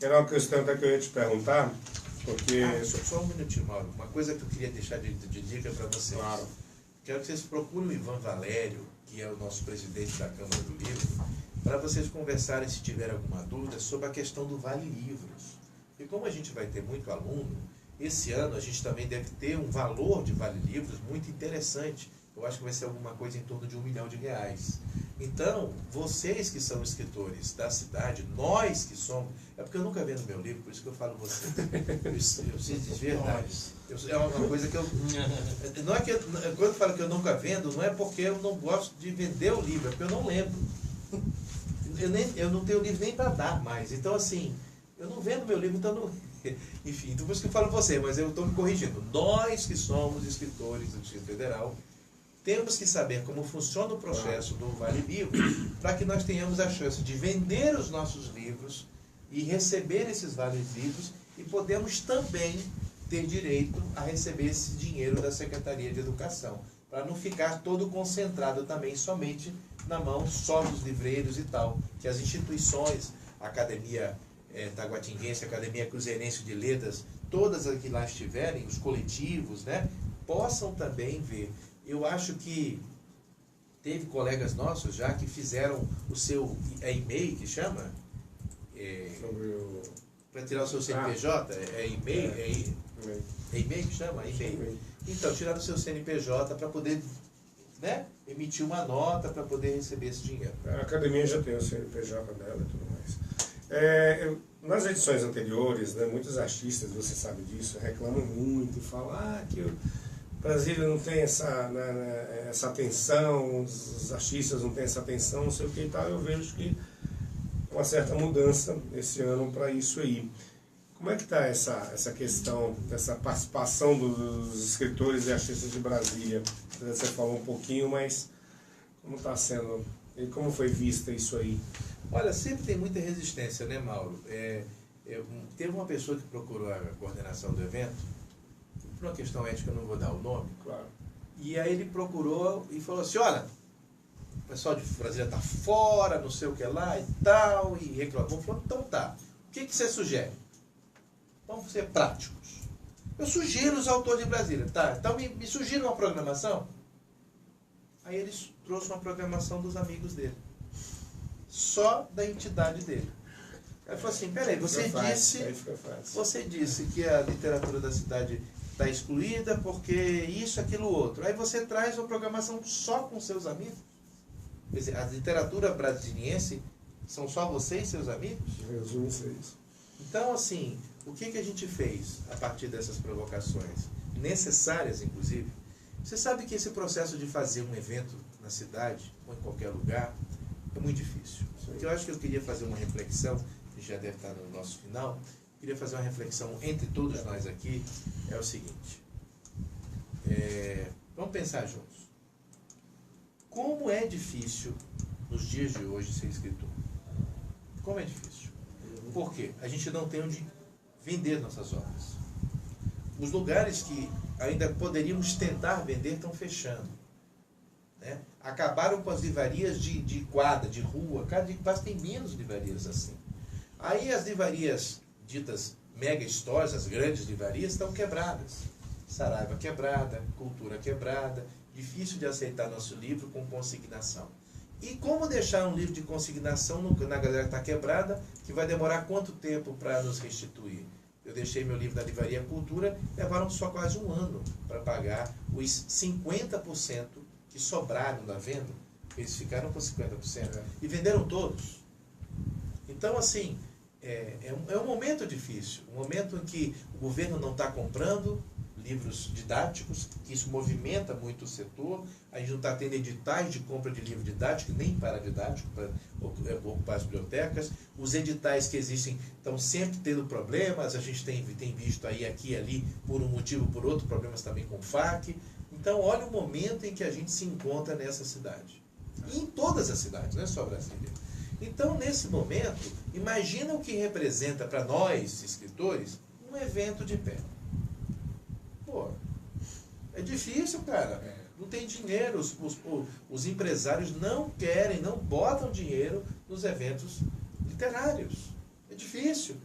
Era uma questão até que eu ia te perguntar, porque... Só um minutinho, Mauro. Uma coisa que eu queria deixar de dica para vocês. Claro. Quero que vocês procurem o Ivan Valério, que é o nosso presidente da Câmara do Livro, para vocês conversarem, se tiver alguma dúvida, sobre a questão do Vale Livros. E como a gente vai ter muito aluno, esse ano a gente também deve ter um valor de Vale Livros muito interessante. Eu acho que vai ser alguma coisa em torno de R$1 milhão. Então, vocês que são escritores da cidade, nós que somos... É porque eu nunca vendo meu livro, por isso que eu falo vocês. Eu sei de verdade. É uma coisa que eu... Não é que quando eu falo que eu nunca vendo, não é porque eu não gosto de vender o livro, é porque eu não lembro. Eu não tenho livro nem para dar mais. Então, assim, eu não vendo meu livro, então não... Enfim, então por isso que eu falo você, mas eu estou me corrigindo. Nós que somos escritores do Distrito Federal, temos que saber como funciona o processo do Vale Livro para que nós tenhamos a chance de vender os nossos livros e receber esses Vale Livros e podemos também ter direito a receber esse dinheiro da Secretaria de Educação, para não ficar todo concentrado também somente na mão só dos livreiros e tal, que as instituições, a Academia Taguatinguense, a Academia Cruzeirense de Letras, todas as que lá estiverem, os coletivos, né, possam também ver. Eu acho que teve colegas nossos já que fizeram o seu e-mail, que chama? Para tirar o seu CNPJ? É e-mail? É e-mail que chama? E-mail. Então, tiraram o seu CNPJ para poder, né, emitir uma nota para poder receber esse dinheiro. A academia já tem o CNPJ dela e tudo mais. Nas edições anteriores, né, muitos artistas, você sabe disso, reclamam muito e falam que Brasília não tem essa atenção, os artistas não têm essa atenção, não sei o que e tal. Eu vejo que uma certa mudança esse ano para isso aí. Como é que está essa questão dessa participação dos escritores e artistas de Brasília? Você falou um pouquinho, mas como está sendo e como foi vista isso aí? Olha, sempre tem muita resistência, né, Mauro? Teve uma pessoa que procurou a coordenação do evento, por uma questão ética eu não vou dar o nome, claro. E aí ele procurou e falou assim, olha, o pessoal de Brasília está fora, não sei o que lá e tal, e reclamou. Falou, então tá, o que você sugere? Vamos ser práticos. Eu sugiro os autores de Brasília, tá? Então me sugira uma programação. Aí ele trouxe uma programação dos amigos dele, só da entidade dele. Aí falou assim, peraí, você disse que a literatura da cidade está excluída porque isso, aquilo, outro. Aí você traz uma programação só com seus amigos? Quer dizer, a literatura brasiliense são só você e seus amigos? Resume isso. Então, assim, o que a gente fez a partir dessas provocações? Necessárias, inclusive. Você sabe que esse processo de fazer um evento na cidade, ou em qualquer lugar, é muito difícil. Eu acho que eu queria fazer uma reflexão, que já deve estar no nosso final, queria fazer uma reflexão entre todos nós aqui, é o seguinte, vamos pensar juntos. Como é difícil, nos dias de hoje, ser escritor? Como é difícil? Por quê? A gente não tem onde vender nossas obras. Os lugares que ainda poderíamos tentar vender estão fechando. Né? Acabaram com as livrarias de quadra, de rua, cada dia quase tem menos livrarias assim. Aí as livrarias ditas mega stores, as grandes livrarias, estão quebradas. Saraiva quebrada, Cultura quebrada, difícil de aceitar nosso livro com consignação. E como deixar um livro de consignação na galera que está quebrada, que vai demorar quanto tempo para nos restituir? Eu deixei meu livro na Livraria Cultura, levaram só quase um ano para pagar os 50% que sobraram da venda. Eles ficaram com 50% e venderam todos. Então, assim, é um momento difícil, um momento em que o governo não está comprando livros didáticos, que isso movimenta muito o setor. A gente não está tendo editais de compra de livro didático, nem paradidático, para ocupar as bibliotecas. Os editais que existem estão sempre tendo problemas, a gente tem visto aí, aqui e ali, por um motivo ou por outro, problemas também com o FAQ. Então, olha o momento em que a gente se encontra nessa cidade. E em todas as cidades, não é só Brasília. Então, nesse momento, imagina o que representa para nós, escritores, um evento de pé. Pô, é difícil, cara. Não tem dinheiro. Os empresários não querem, não botam dinheiro nos eventos literários. É difícil.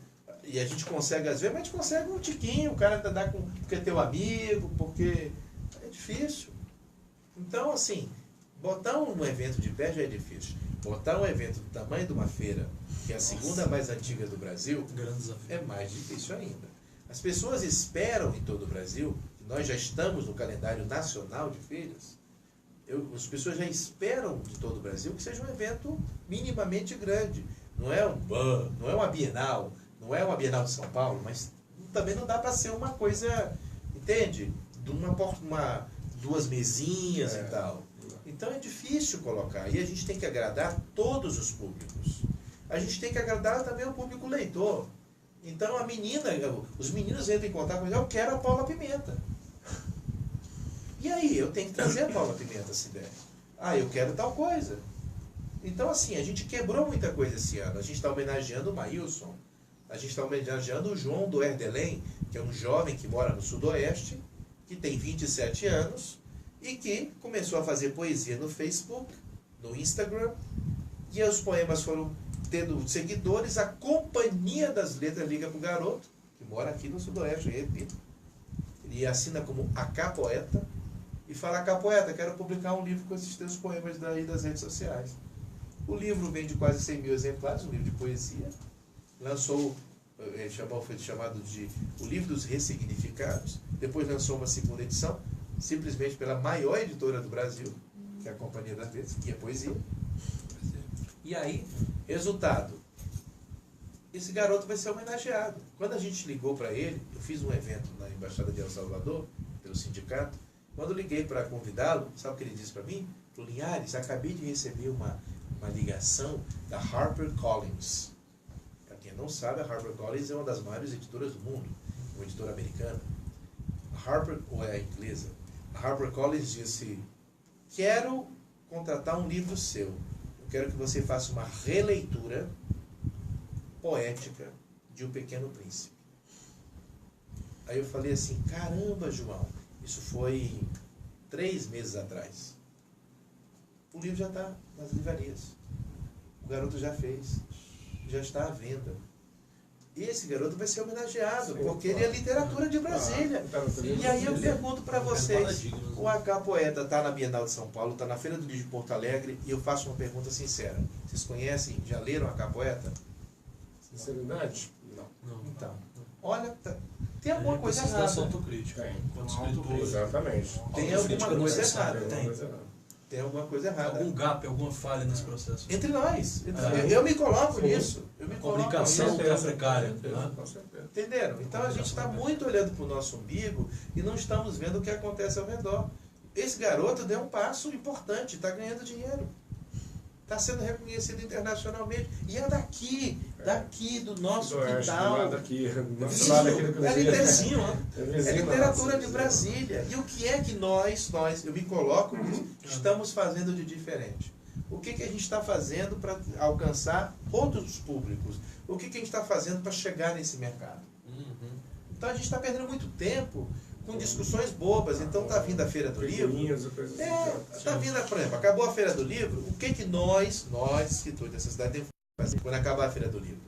E a gente consegue, às vezes, mas a gente consegue um tiquinho, o cara dá porque é teu amigo, porque é difícil. Então, assim, botar um evento de pé já é difícil. Botar um evento do tamanho de uma feira, que é a segunda mais antiga do Brasil, é mais difícil ainda. As pessoas esperam em todo o Brasil, nós já estamos no calendário nacional de feiras, as pessoas já esperam de todo o Brasil que seja um evento minimamente grande. Não é uma Bienal, não é uma Bienal de São Paulo, mas também não dá para ser uma coisa, entende? De duas mesinhas e tal. Então é difícil colocar. E a gente tem que agradar todos os públicos. A gente tem que agradar também o público leitor. Então os meninos entram em contato comigo, eu quero a Paula Pimenta. E aí, eu tenho que trazer a Paula Pimenta, se der. Eu quero tal coisa. Então, assim, a gente quebrou muita coisa esse ano. A gente está homenageando o Maílson. A gente está homenageando o João do Erdelém, que é um jovem que mora no Sudoeste, que tem 27 anos, e que começou a fazer poesia no Facebook, no Instagram, e os poemas foram tendo seguidores. A Companhia das Letras liga para o garoto, que mora aqui no Sudoeste, eu repito. Ele assina como AK Poeta, e fala: AK Poeta, quero publicar um livro com esses teus poemas daí das redes sociais. O livro vende quase 100 mil exemplares, um livro de poesia. Lançou, foi chamado de O Livro dos Ressignificados. Depois lançou uma segunda edição, simplesmente pela maior editora do Brasil, que é a Companhia das Letras, que é poesia. E aí, resultado, esse garoto vai ser homenageado. Quando a gente ligou para ele, eu fiz um evento na Embaixada de El Salvador, pelo sindicato. Quando eu liguei para convidá-lo, sabe o que ele disse para mim? Falou: Linhares, acabei de receber uma ligação da HarperCollins. Para quem não sabe, a HarperCollins é uma das maiores editoras do mundo, uma editora americana. A Harper, ou é a inglesa, a HarperCollins disse: quero contratar um livro seu. Eu quero que você faça uma releitura poética de O Pequeno Príncipe. Aí eu falei assim: caramba, João, isso foi 3 meses atrás. O livro já está nas livrarias. O garoto já fez. Já está à venda. E esse garoto vai ser homenageado, porque ele é literatura de Brasília. E aí eu pergunto para vocês, o AK Poeta está na Bienal de São Paulo, está na Feira do Livro de Porto Alegre, e eu faço uma pergunta sincera. Vocês conhecem, já leram AK Poeta? Sinceridade? Não. Então, olha, tem alguma coisa errada. Autocrítica. Exatamente. Tem alguma coisa errada. Tem alguma coisa errada. Algum gap, alguma falha nesse processo. Entre nós. Eu me coloco nisso. A comunicação está precária. Entenderam? Então a gente está muito olhando para o nosso umbigo e não estamos vendo o que acontece ao redor. Esse garoto deu um passo importante, está ganhando dinheiro. Está sendo reconhecido internacionalmente. E é daqui do nosso quintal. É ali pertinho, é literatura de Brasília. E o que é que nós, eu me coloco nisso, estamos fazendo de diferente? O que a gente está fazendo para alcançar outros públicos? O que a gente está fazendo para chegar nesse mercado? Então a gente está perdendo muito tempo com discussões bobas. Então está vindo a Feira do Livro. Está vindo, por exemplo, acabou a Feira do Livro. O que nós, escritores dessa cidade, temos que fazer quando acabar a Feira do Livro?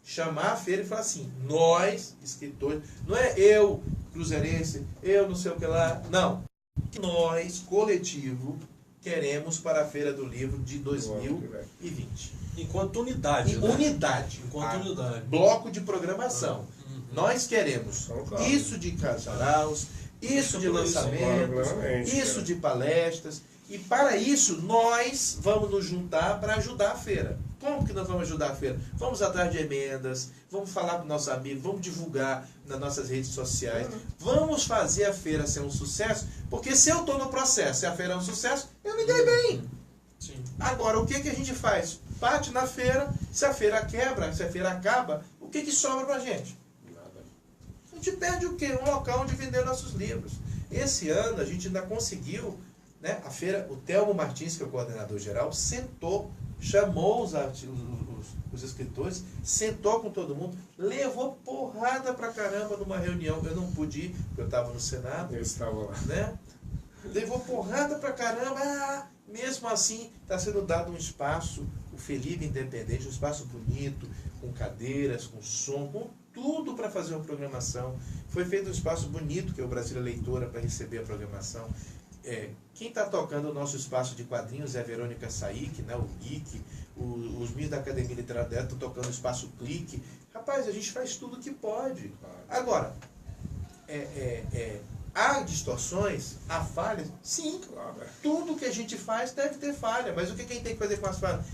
Chamar a feira e falar assim: nós, escritores, não é eu, cruzeirense, eu não sei o que lá. Não. Nós, coletivo, queremos para a Feira do Livro de 2020. Enquanto unidade. Unidade. Bloco de programação. Nós queremos isso de casaraus, isso de lançamentos, isso de palestras. E para isso, nós vamos nos juntar para ajudar a feira. Como que nós vamos ajudar a feira? Vamos atrás de emendas, vamos falar com nossos amigos, vamos divulgar nas nossas redes sociais, vamos fazer a feira ser um sucesso, porque se eu estou no processo e a feira é um sucesso, eu me dei bem. Sim. Agora, o que a gente faz? Bate na feira, se a feira quebra, se a feira acaba, o que sobra pra gente? Nada. A gente perde o quê? Um local onde vender nossos livros. Esse ano a gente ainda conseguiu, né, a feira, o Telmo Martins, que é o coordenador geral, sentou, chamou os escritores, sentou com todo mundo, levou porrada pra caramba numa reunião. Eu não pude ir, porque eu estava no Senado. Eu estava lá. Né? Levou porrada pra caramba. Mesmo assim, está sendo dado um espaço, o Felipe Independente, um espaço bonito, com cadeiras, com som, com tudo para fazer uma programação. Foi feito um espaço bonito, que é o Brasília Leitora, para receber a programação. Quem está tocando o nosso espaço de quadrinhos é a Verônica Saik, né, o Geek, os meninos da Academia Literária estão tocando o espaço Clique. Rapaz, a gente faz tudo que pode. Agora, há distorções, há falhas? Sim, Claro. tudo que a gente faz deve ter falha, mas o que a gente tem que fazer com as falhas?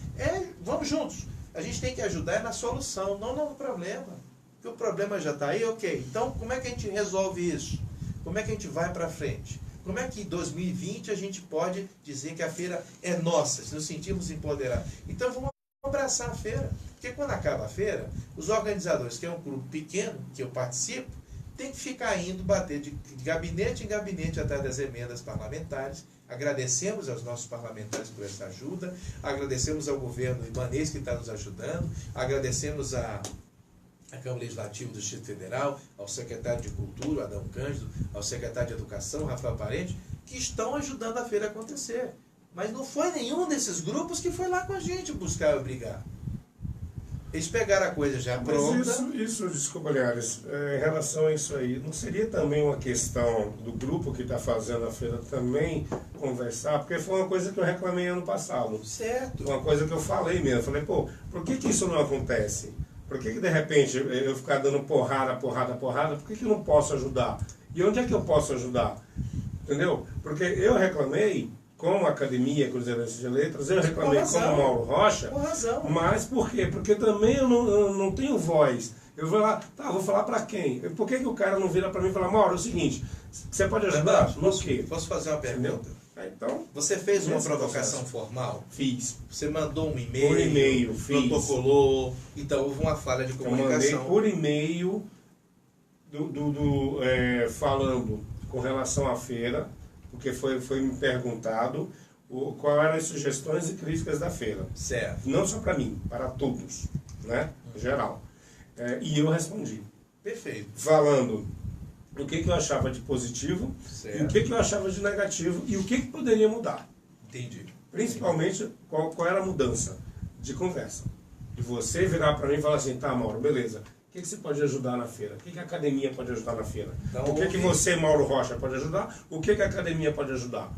Vamos juntos. A gente tem que ajudar na solução, não no problema. Porque o problema já está aí, ok. Então, como é que a gente resolve isso? Como é que a gente vai para frente? Como é que em 2020 a gente pode dizer que a feira é nossa, se nos sentimos empoderados? Então, vamos abraçar a feira. Porque quando acaba a feira, os organizadores, que é um grupo pequeno, que eu participo, tem que ficar indo bater de gabinete em gabinete atrás das emendas parlamentares. Agradecemos aos nossos parlamentares por essa ajuda, agradecemos ao governo ibanês que está nos ajudando, agradecemos à Câmara Legislativa do Distrito Federal, ao secretário de Cultura, Adão Cândido, ao secretário de Educação, Rafael Parente, que estão ajudando a feira a acontecer. Mas não foi nenhum desses grupos que foi lá com a gente buscar e brigar. Eles pegaram a coisa já pronta. Mas isso, desculpa, Linhares, em relação a isso aí, não seria também uma questão do grupo que está fazendo a feira também conversar? Porque foi uma coisa que eu reclamei ano passado. Certo. Uma coisa que eu falei mesmo. Falei, pô, por que isso não acontece? Por que de repente eu ficar dando porrada, por que eu não posso ajudar? E onde é que eu posso ajudar? Entendeu? Porque eu reclamei como Academia Cruzeirense de Letras, eu reclamei como Mauro Rocha. Com razão. Mas por quê? Porque também eu não tenho voz. Eu vou lá, vou falar pra quem? Por que o cara não vira pra mim e fala, Mauro, é o seguinte, você pode ajudar? No quê? Posso fazer uma pergunta? Então, você fez uma provocação formal? Fiz. Você mandou um e-mail? Por e-mail, fiz. Protocolou? Então houve uma falha de comunicação. Eu mandei por e-mail falando com relação à feira, porque foi me perguntado quais eram as sugestões e críticas da feira. Certo. Não só para mim, para todos, né? Em geral. E eu respondi. Perfeito. Falando o que eu achava de positivo, certo, e o que eu achava de negativo e o que poderia mudar. Entendi. Principalmente qual era a mudança de conversa. De você virar para mim e falar assim, tá, Mauro, beleza. O que você pode ajudar na feira? O que a academia pode ajudar na feira? Então, o que você, Mauro Rocha, pode ajudar? O que a academia pode ajudar?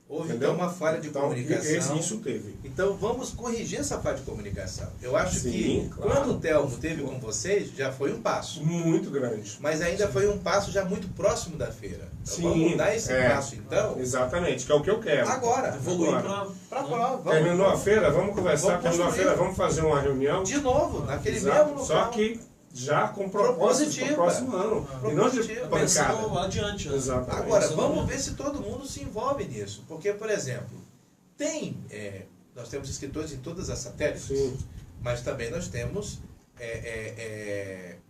Houve então uma falha de comunicação. Isso teve. Então vamos corrigir essa falha de comunicação. Eu acho que claro, quando o Telmo teve com vocês, já foi um passo. Muito grande. Mas ainda foi um passo já muito próximo da feira. Então, Sim, vamos mudar esse passo então. Exatamente, que é o que eu quero. Agora. Evoluir para prova. Terminou a feira, vamos conversar. Terminou a feira, vamos fazer uma reunião. De novo, naquele Exato. mesmo local. Só que já com propósito para o próximo ano. E não de pensando pancada. adiante. Né? Exatamente. Agora, vamos ver se todo mundo se envolve nisso. Porque, por exemplo, nós temos escritores em todas as satélites, sim, mas também nós temos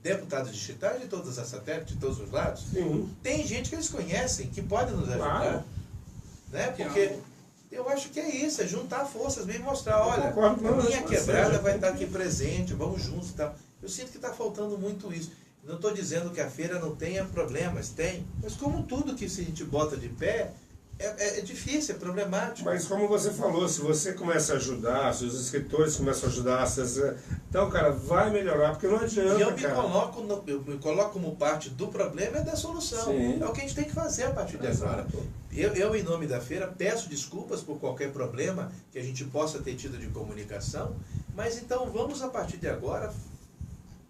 deputados distritais de todas as satélites, de todos os lados. Sim. Tem gente que eles conhecem, que pode nos ajudar. Claro. Né? Porque eu acho que é isso, é juntar forças, bem mostrar, olha, a minha quebrada vai estar aqui presente, vamos juntos e tal. Eu sinto que está faltando muito isso. Não estou dizendo que a feira não tenha problemas, tem. Mas como tudo que se a gente bota de pé, é difícil, é problemático. Mas como você falou, se você começa a ajudar, se os escritores começam a ajudar, então, cara, vai melhorar, porque não adianta, E eu me coloco como parte do problema e da solução. Sim. É o que a gente tem que fazer a partir de agora. Eu, em nome da feira, peço desculpas por qualquer problema que a gente possa ter tido de comunicação, mas então vamos, a partir de agora,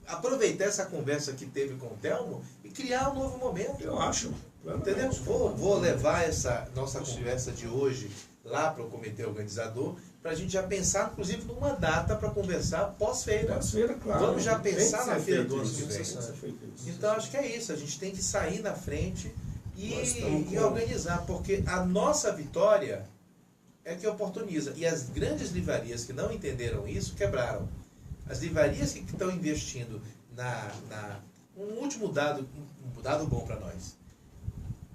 aproveitar essa conversa que teve com o Telmo e criar um novo momento. Eu acho. Entendeu? Vou levar essa nossa conversa de hoje lá para o comitê organizador para a gente já pensar, inclusive, numa data para conversar pós-feira. Pós-feira, claro. Vamos já Tem pensar que na ser feira feito do ano isso, que vem. tem que ser feito isso. Então, acho que é isso. A gente tem que sair na frente Nós estamos e com- organizar, porque a nossa vitória é que oportuniza. E as grandes livrarias que não entenderam isso, quebraram. As livrarias que estão investindo um último dado, um dado bom para nós.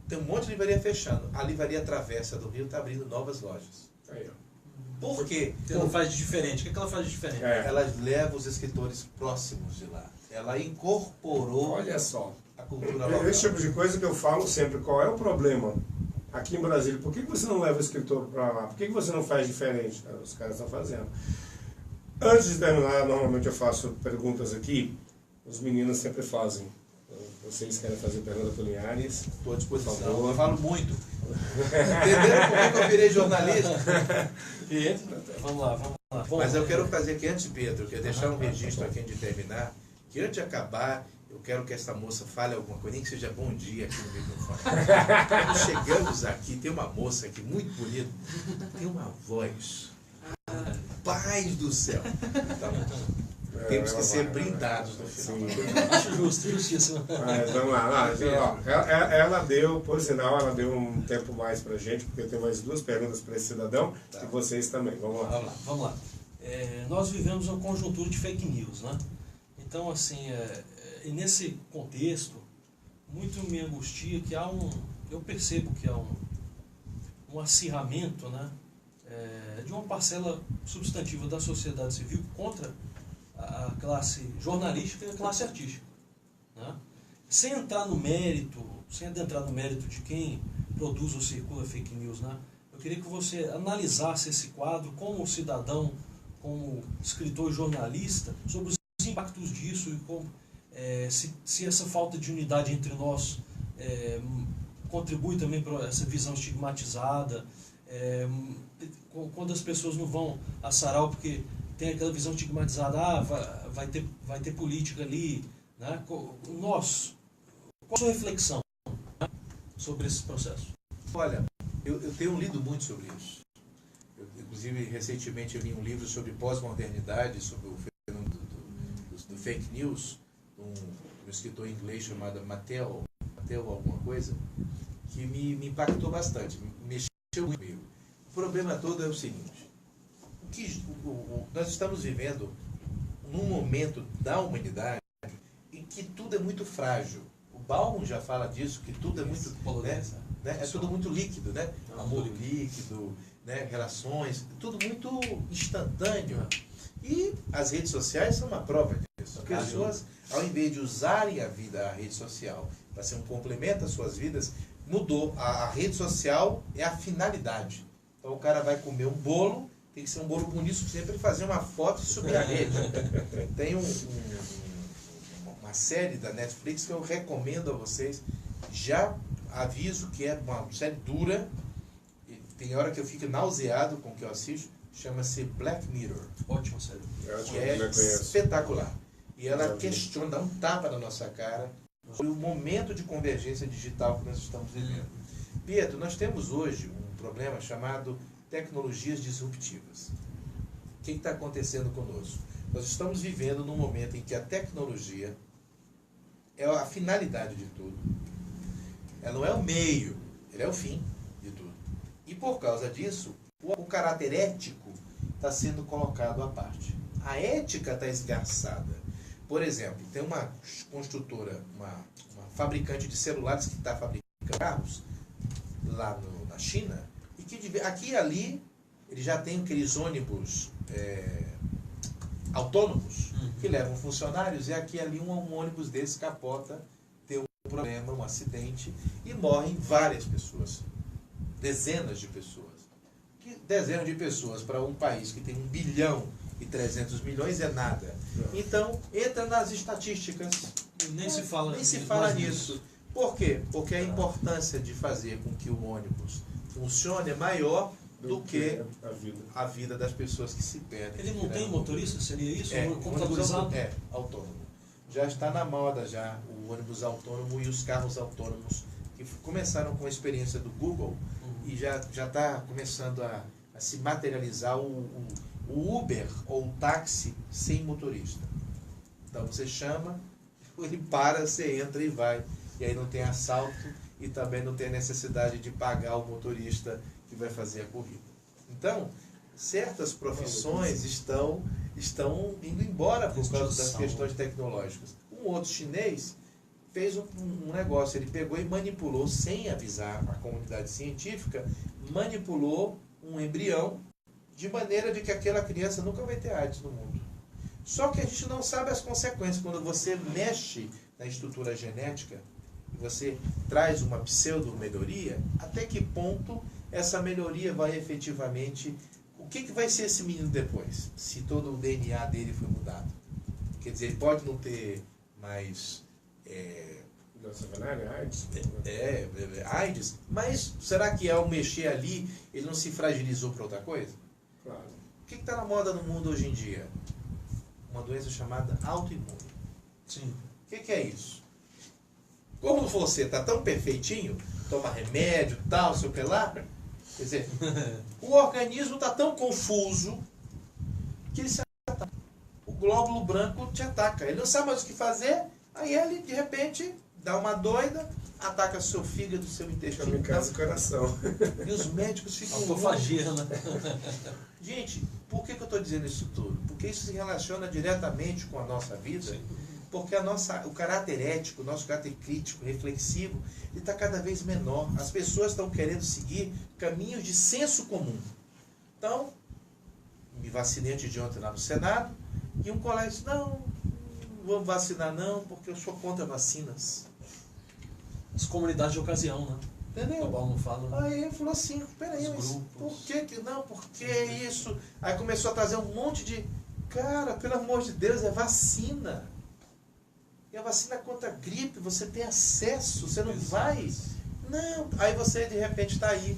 Tem um monte de livraria fechando. A livraria Travessa do Rio está abrindo novas lojas. Aí, ó. Por quê? O que ela faz de diferente? O que ela faz de diferente? Ela leva os escritores próximos de lá. Ela incorporou Olha só. a cultura local. Esse tipo de coisa que eu falo sempre, qual é o problema? Aqui em Brasília, por que você não leva o escritor para lá? Por que você não faz diferente? Os caras estão fazendo. Antes de terminar, normalmente eu faço perguntas aqui, os meninos sempre fazem. Vocês querem fazer pergunta para o Linhares? Estou à disposição. Por favor. Eu falo muito. Entenderam por que eu virei jornalista? Vamos lá, vamos lá. Bom, Mas eu quero fazer aqui antes, Pedro, eu quero deixar um registro aqui antes de terminar, que antes de acabar, eu quero que essa moça fale alguma coisa, nem que seja bom dia aqui no microfone. Quando chegamos aqui, tem uma moça aqui muito bonita, tem uma voz. Paz do céu. Então, temos que ser brindados no final. Acho justo, justíssimo. Mas vamos lá. Ela deu, por sinal, ela deu um tempo mais pra gente, porque eu tenho mais duas perguntas para esse cidadão e vocês também. Vamos lá. Vamos lá. Nós vivemos uma conjuntura de fake news, né? Então, assim, e nesse contexto, muito me angustia que eu percebo que há um acirramento, né, de uma parcela substantiva da sociedade civil contra a classe jornalística e a classe artística, né? Sem entrar no mérito, sem adentrar no mérito de quem produz ou circula fake news, né? Eu queria que você analisasse esse quadro como cidadão, como escritor e jornalista, sobre os impactos disso e como, se essa falta de unidade entre nós contribui também para essa visão estigmatizada, quando as pessoas não vão a sarau porque tem aquela visão estigmatizada, vai ter política ali, né? Qual a sua reflexão, né, sobre esse processo? Olha, eu tenho lido muito sobre isso. Inclusive, recentemente eu li um livro sobre pós-modernidade, sobre o fenômeno do fake news, um escritor inglês chamado Mateo alguma coisa, que me impactou bastante, mexeu muito comigo. O problema todo é o seguinte: nós estamos vivendo num momento da humanidade em que tudo é muito frágil. O Bauman já fala disso, que tudo é muito, né, é tudo muito líquido, né? Amor líquido, né? Relações, tudo muito instantâneo. E as redes sociais são uma prova disso. As pessoas, ao invés de usarem a rede social para ser um complemento às suas vidas, mudou. A rede social é a finalidade. Então o cara vai comer um bolo, tem que ser um bolo bonito o suficiente para ele fazer uma foto e subir a rede. Tem uma série da Netflix que eu recomendo a vocês. Já aviso que é uma série dura. Tem hora que eu fico nauseado com o que eu assisto. Chama-se Black Mirror. Ótima série. Que é espetacular. E ela questiona, dá um tapa na nossa cara sobre o momento de convergência digital que nós estamos vivendo. Pietro, nós temos hoje um problema chamado tecnologias disruptivas. O que está acontecendo conosco? Nós estamos vivendo num momento em que a tecnologia é a finalidade de tudo. Ela não é o meio, ela é o fim de tudo. E por causa disso, o caráter ético está sendo colocado à parte. A ética está esgarçada. Por exemplo, tem uma construtora, uma fabricante de celulares que está fabricando carros lá na China, e que aqui e ali ele já tem aqueles ônibus autônomos que levam funcionários, e aqui e ali um ônibus desse capota, tem um problema, um acidente, e morrem várias pessoas, dezenas de pessoas. Dezenas de pessoas para um país que tem 1 bilhão e 300 milhões é nada. Então, entra nas estatísticas. Nem se fala nisso. Por quê? Porque a importância de fazer com que o ônibus funcione é maior do que a vida das pessoas que se perdem. Ele não tem motorista? Seria isso? Computadorizado? Autônomo. Já está na moda já o ônibus autônomo e os carros autônomos, que começaram com a experiência do Google, e já está começando a a se materializar o Uber ou o táxi sem motorista. Então você chama, ele para, você entra e vai. E aí não tem assalto e também não tem necessidade de pagar o motorista que vai fazer a corrida. Então, certas profissões estão indo embora por causa das questões tecnológicas. Um outro chinês fez um negócio, ele pegou e manipulou, sem avisar a comunidade científica, manipulou um embrião de maneira de que aquela criança nunca vai ter AIDS no mundo. Só que a gente não sabe as consequências. Quando você mexe na estrutura genética, você traz uma pseudo-melhoria, até que ponto essa melhoria vai efetivamente... O que vai ser esse menino depois, se todo o DNA dele foi mudado? Quer dizer, ele pode não ter mais... AIDS, mas será que ao mexer ali, ele não se fragilizou para outra coisa? Claro. O que está na moda no mundo hoje em dia? Uma doença chamada autoimune. Sim. O que é isso? Como você está tão perfeitinho, toma remédio, tal, sei o que lá, quer dizer, o organismo está tão confuso que ele se ataca. O glóbulo branco te ataca. Ele não sabe mais o que fazer, aí ele, de repente, dá uma doida, ataca seu fígado, seu intestino. Em casa, coração. E os médicos ficam... Autofagia, né? Gente, por que eu estou dizendo isso tudo? Porque isso se relaciona diretamente com a nossa vida. Sim. Porque o caráter ético, o nosso caráter crítico, reflexivo, ele está cada vez menor. As pessoas estão querendo seguir caminhos de senso comum. Então, me vacinei antes de ontem lá no Senado, e um colega disse, não vamos vacinar não, porque eu sou contra vacinas. As comunidades de ocasião, né? Entendeu? O Paulo não fala. Aí ele falou assim, peraí, mas por que não? Por que isso? Aí começou a trazer um monte de... Cara, pelo amor de Deus, é vacina. E a vacina contra a gripe, você tem acesso, você não vai. Não. Aí você, de repente, está aí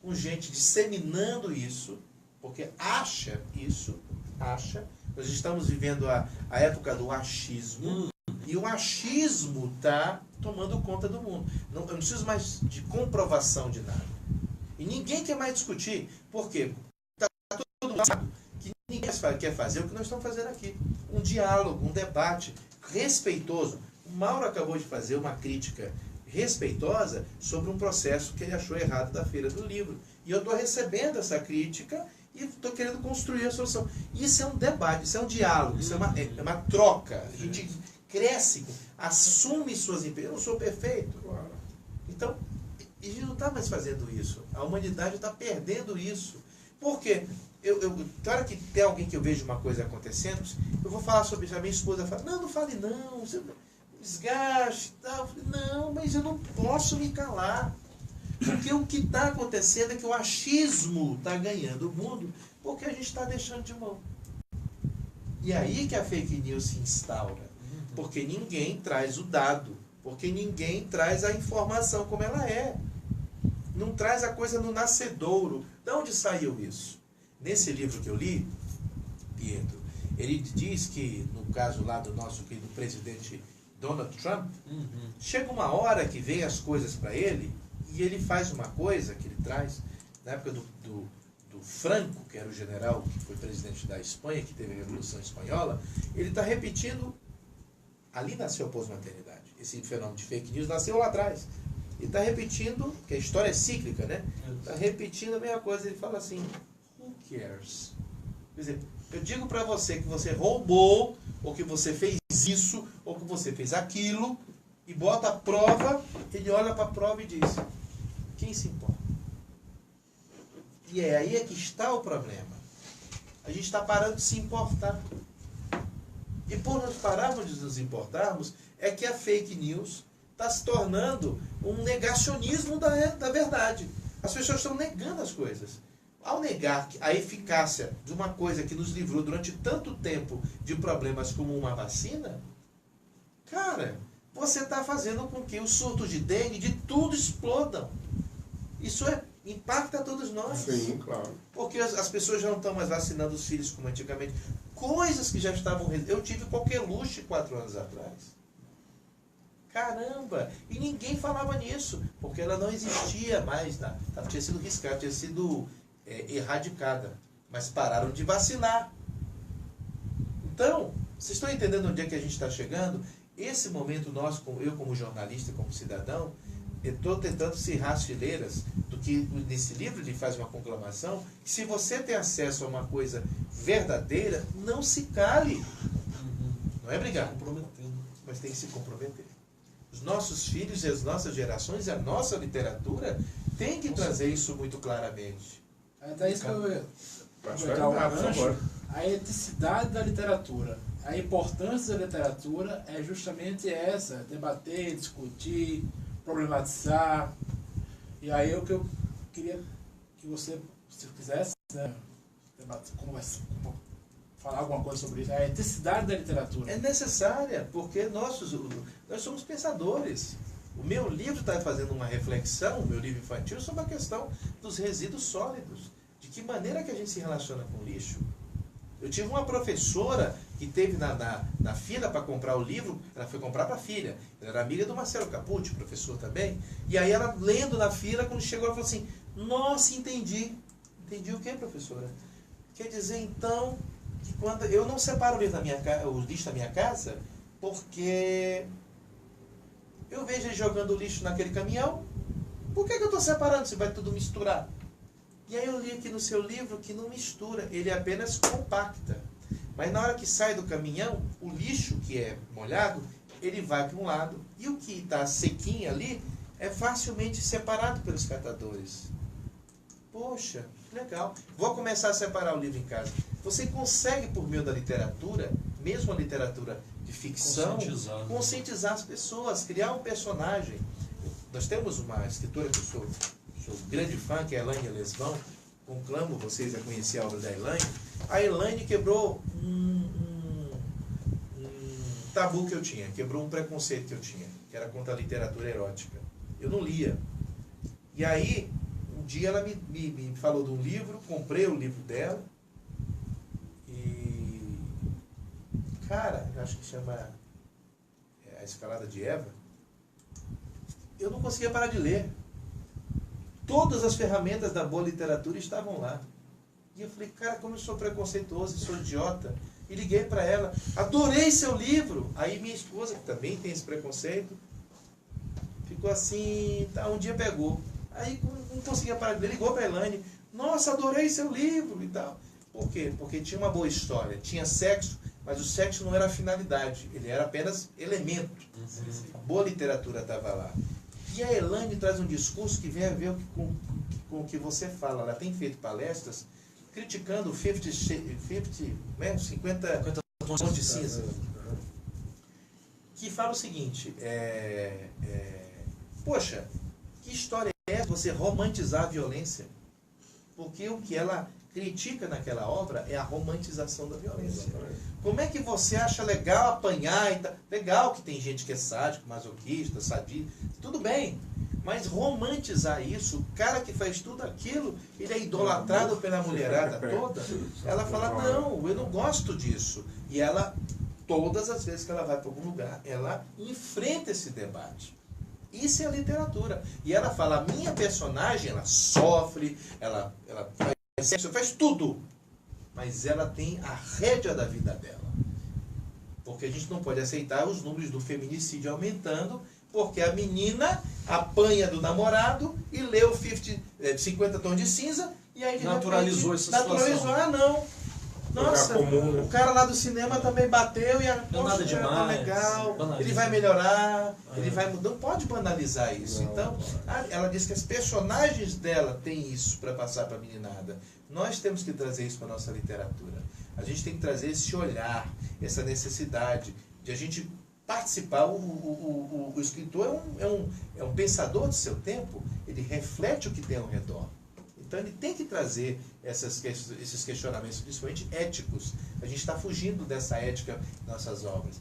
com gente disseminando isso, porque acha isso, acha. Nós estamos vivendo a época do achismo, e o achismo está tomando conta do mundo. Eu não preciso mais de comprovação de nada. E ninguém quer mais discutir. Por quê? Está todo mundo sabe que ninguém quer fazer o que nós estamos fazendo aqui. Um diálogo, um debate respeitoso. O Mauro acabou de fazer uma crítica respeitosa sobre um processo que ele achou errado da Feira do Livro. E eu estou recebendo essa crítica e estou querendo construir a solução. Isso é um debate, isso é um diálogo, isso é uma troca. A gente cresce, assume suas empresas. Eu não sou perfeito. Então, a gente não está mais fazendo isso. A humanidade está perdendo isso. Por quê? Claro que tem alguém que eu vejo uma coisa acontecendo, eu vou falar sobre isso, a minha esposa fala, não fale não, você desgaste, tal. Não, mas eu não posso me calar. Porque o que está acontecendo é que o achismo está ganhando o mundo, porque a gente está deixando de mão. E aí que a fake news se instaura. Porque ninguém traz o dado, porque ninguém traz a informação como ela é. Não traz a coisa no nascedouro. De onde saiu isso? Nesse livro que eu li, Pietro, ele diz que, no caso lá do nosso querido presidente Donald Trump, chega uma hora que vem as coisas para ele, e ele faz uma coisa que ele traz, na época do Franco, que era o general que foi presidente da Espanha, que teve a Revolução Espanhola, ele está repetindo, ali nasceu a pós-maternidade. Esse fenômeno de fake news nasceu lá atrás. Ele está repetindo, que a história é cíclica, né? Está repetindo a mesma coisa, ele fala assim, who cares? Quer dizer, eu digo para você que você roubou, ou que você fez isso, ou que você fez aquilo, e bota a prova, ele olha para a prova e diz, quem se importa? E é aí é que está o problema. A gente está parando de se importar. E por nós pararmos de nos importarmos, é que a fake news está se tornando um negacionismo da verdade. As pessoas estão negando as coisas. Ao negar a eficácia de uma coisa que nos livrou durante tanto tempo de problemas como uma vacina, cara, você está fazendo com que os surtos de dengue, de tudo, explodam. Isso impacta todos nós. Sim, claro. Porque as pessoas já não estão mais vacinando os filhos como antigamente. Coisas que já estavam... Eu tive coqueluche 4 anos atrás. Caramba! E ninguém falava nisso, porque ela não existia mais. Tinha sido riscada, tinha sido erradicada, mas pararam de vacinar. Então, vocês estão entendendo onde é que a gente está chegando? Esse momento nós, eu como jornalista, como cidadão, estou tentando cerrar as fileiras do que nesse livro ele faz uma conclamação, que se você tem acesso a uma coisa verdadeira, não se cale. Não é brigar, mas tem que se comprometer. Os nossos filhos e as nossas gerações e a nossa literatura tem que trazer isso muito claramente. Até isso que eu Pode vou dar um perguntar, por gancho. favor. A eticidade da literatura. A importância da literatura é justamente essa: debater, discutir, problematizar. E aí o que eu queria que você, se quisesse, né, falar alguma coisa sobre isso, é a eticidade da literatura. É necessária, porque nós somos pensadores. O meu livro está fazendo uma reflexão, o meu livro infantil, sobre a questão dos resíduos sólidos. De que maneira que a gente se relaciona com o lixo. Eu tive uma professora que teve na fila para comprar o livro, ela foi comprar para a filha. Ela era amiga do Marcelo Capucci, professor também. E aí ela, lendo na fila, quando chegou, ela falou assim, nossa, entendi. Entendi o que, professora? Quer dizer, então, que quando eu não separo o lixo da minha casa, porque eu vejo ele jogando o lixo naquele caminhão, por que eu estou separando se vai tudo misturar? E aí eu li aqui no seu livro que não mistura, ele apenas compacta. Mas na hora que sai do caminhão, o lixo que é molhado, ele vai para um lado. E o que está sequinho ali é facilmente separado pelos catadores. Poxa, legal. Vou começar a separar o livro em casa. Você consegue, por meio da literatura, mesmo a literatura de ficção, conscientizar as pessoas, criar um personagem. Nós temos uma escritora que eu sou grande fã, que é a Elaine Lesbão. Conclamo vocês a conhecer a obra da Elaine. A Elaine quebrou um tabu que eu tinha, quebrou um preconceito que eu tinha, que era contra a literatura erótica. Eu não lia. E aí, um dia ela me falou de um livro, comprei o livro dela, e, cara, eu acho que chama A Escalada de Eva. Eu não conseguia parar de ler. Todas as ferramentas da boa literatura estavam lá. E eu falei, cara, como eu sou preconceituoso e sou idiota. E liguei para ela, adorei seu livro. Aí minha esposa, que também tem esse preconceito, ficou assim, tá, um dia pegou. Aí não conseguia parar de ler, ligou para a Elaine, nossa, adorei seu livro e tal. Por quê? Porque tinha uma boa história, tinha sexo, mas o sexo não era a finalidade, ele era apenas elemento. A boa literatura estava lá. E a Elaine traz um discurso que vem a ver com o que você fala. Ela tem feito palestras criticando 50 tons de cinza. Que fala o seguinte, poxa, que história é essa? Você romantizar a violência? Porque o que ela critica naquela obra é a romantização da violência. Como é que você acha legal apanhar? Legal que tem gente que é sádico, masoquista, sadista, tudo bem. Mas romantizar isso, o cara que faz tudo aquilo, ele é idolatrado pela mulherada toda. Ela fala, não, eu não gosto disso. E ela, todas as vezes que ela vai para algum lugar, ela enfrenta esse debate. Isso é a literatura. E ela fala, a minha personagem, ela sofre, ela faz tudo. Mas ela tem a rédea da vida dela. Porque a gente não pode aceitar os números do feminicídio aumentando, porque a menina apanha do namorado e lê o 50 tons de cinza e aí naturalizou essa situação. Naturalizou, ah não. Nossa, comum, né? O cara lá do cinema também bateu e nada demais, legal, ele vai melhorar, ele vai mudar. Não pode banalizar isso. Não, então, ela diz que as personagens dela têm isso para passar para a meninada. Nós temos que trazer isso para a nossa literatura. A gente tem que trazer esse olhar, essa necessidade de a gente participar. O escritor é um pensador de seu tempo, ele reflete o que tem ao redor. Então ele tem que trazer esses questionamentos, principalmente éticos. A gente está fugindo dessa ética em nossas obras.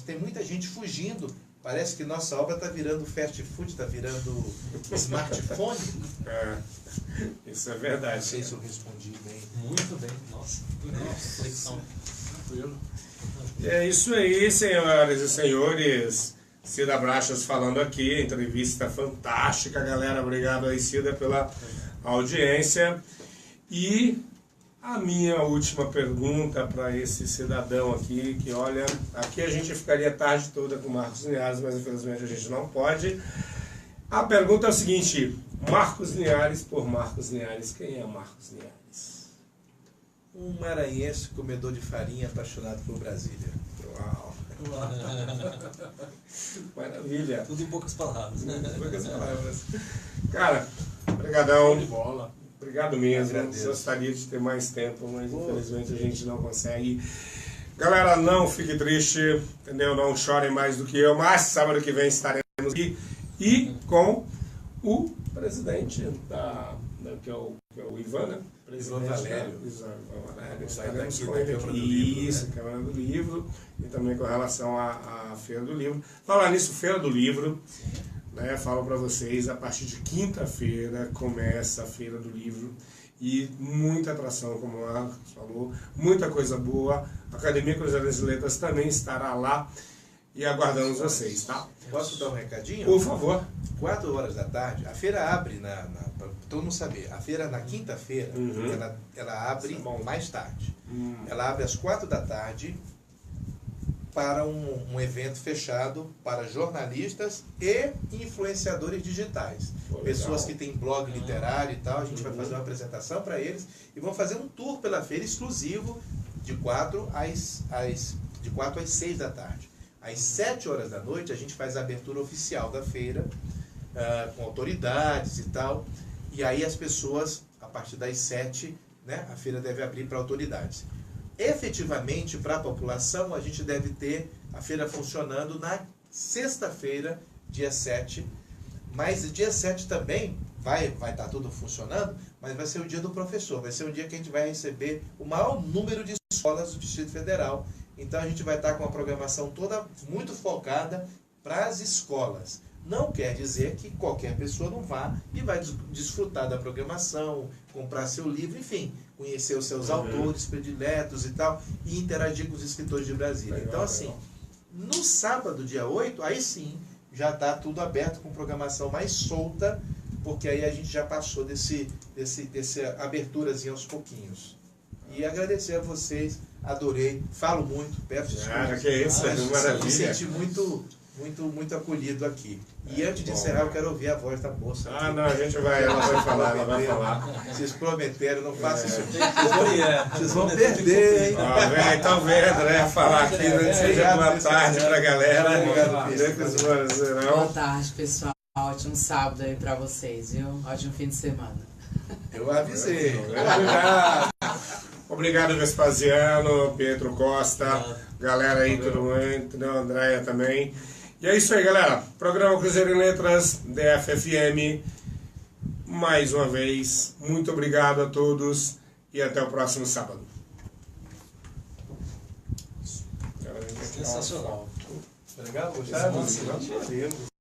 Tem muita gente fugindo. Parece que nossa obra está virando fast food, está virando smartphone. Isso é verdade. Não sei se eu respondi bem. Muito bem, nossa. Reflexão. Tranquilo. É isso aí, senhoras e senhores. Cida Brachas falando aqui, entrevista fantástica, galera. Obrigado aí, Cida, pela audiência. E a minha última pergunta para esse cidadão aqui, que olha, aqui a gente ficaria a tarde toda com Marcos Linhares, mas infelizmente a gente não pode. A pergunta é o seguinte: Marcos Linhares por Marcos Linhares, quem é Marcos Linhares? Um maranhense comedor de farinha apaixonado por Brasília. Uau! Maravilha! Tudo em poucas palavras. Poucas palavras. Cara, brigadão. De bola. Obrigado mesmo. Agradeço. Gostaria de ter mais tempo, mas infelizmente a gente não consegue. Galera, não fique triste, entendeu? Não chorem mais do que eu, mas sábado que vem estaremos aqui e com o presidente que é o Ivan, né? Ivan Valério. Ivan Valério. Vai Estaremos daqui com da ele Câmara aqui. do Livro, Isso, né? Câmara do Livro. E também com relação à Feira do Livro. Falar nisso, Feira do Livro. Né, falo para vocês, a partir de quinta-feira começa a Feira do Livro e muita atração, como o Marcos falou, muita coisa boa. A Academia Cruzeirense de Letras também estará lá e aguardamos vocês, tá? Posso dar um recadinho? Por favor. 4 horas da tarde, a feira abre, para todo mundo saber, a feira na quinta-feira, ela abre mais tarde. Ela abre às 4 da tarde para um evento fechado para jornalistas e influenciadores digitais. Pessoas que têm blog literário e tal, a gente vai fazer uma apresentação para eles e vamos fazer um tour pela feira exclusivo de 4 às 6 da tarde. Às 7 horas da noite a gente faz a abertura oficial da feira, com autoridades e tal, e aí as pessoas, a partir das 7, né, a feira deve abrir para autoridades. Efetivamente, para a população, a gente deve ter a feira funcionando na sexta-feira, dia 7. Mas dia 7 também vai estar tudo funcionando, mas vai ser o dia do professor. Vai ser o dia que a gente vai receber o maior número de escolas do Distrito Federal. Então a gente vai estar com a programação toda muito focada para as escolas. Não quer dizer que qualquer pessoa não vá e vai desfrutar da programação, comprar seu livro, enfim, conhecer os seus autores prediletos e tal, e interagir com os escritores de Brasília. Legal, então, assim, no sábado, dia 8, aí sim, já está tudo aberto com programação mais solta, porque aí a gente já passou desse aberturazinha aos pouquinhos. E agradecer a vocês, adorei, falo muito, peço desculpas. Que é isso, mas maravilha. me senti muito acolhido aqui. E antes de encerrar, eu quero ouvir a voz da moça. Ah, não, a gente vai, ela vai falar, ela vai falar. Vocês prometeram, não façam isso. Vocês vão perder, hein? Então vem, André, falar aqui, seja boa tarde pra galera. Boa tarde, pessoal. Ótimo sábado aí pra vocês, viu? Ótimo fim de semana. Eu avisei. Obrigado, Vespasiano, Pedro Costa, galera aí, todo mundo, Andréia também. E é isso aí, galera. Programa Cruzeiro em Letras, DFFM. Mais uma vez, muito obrigado a todos e até o próximo sábado. Sensacional. Tá legal? Gostaram? Valeu.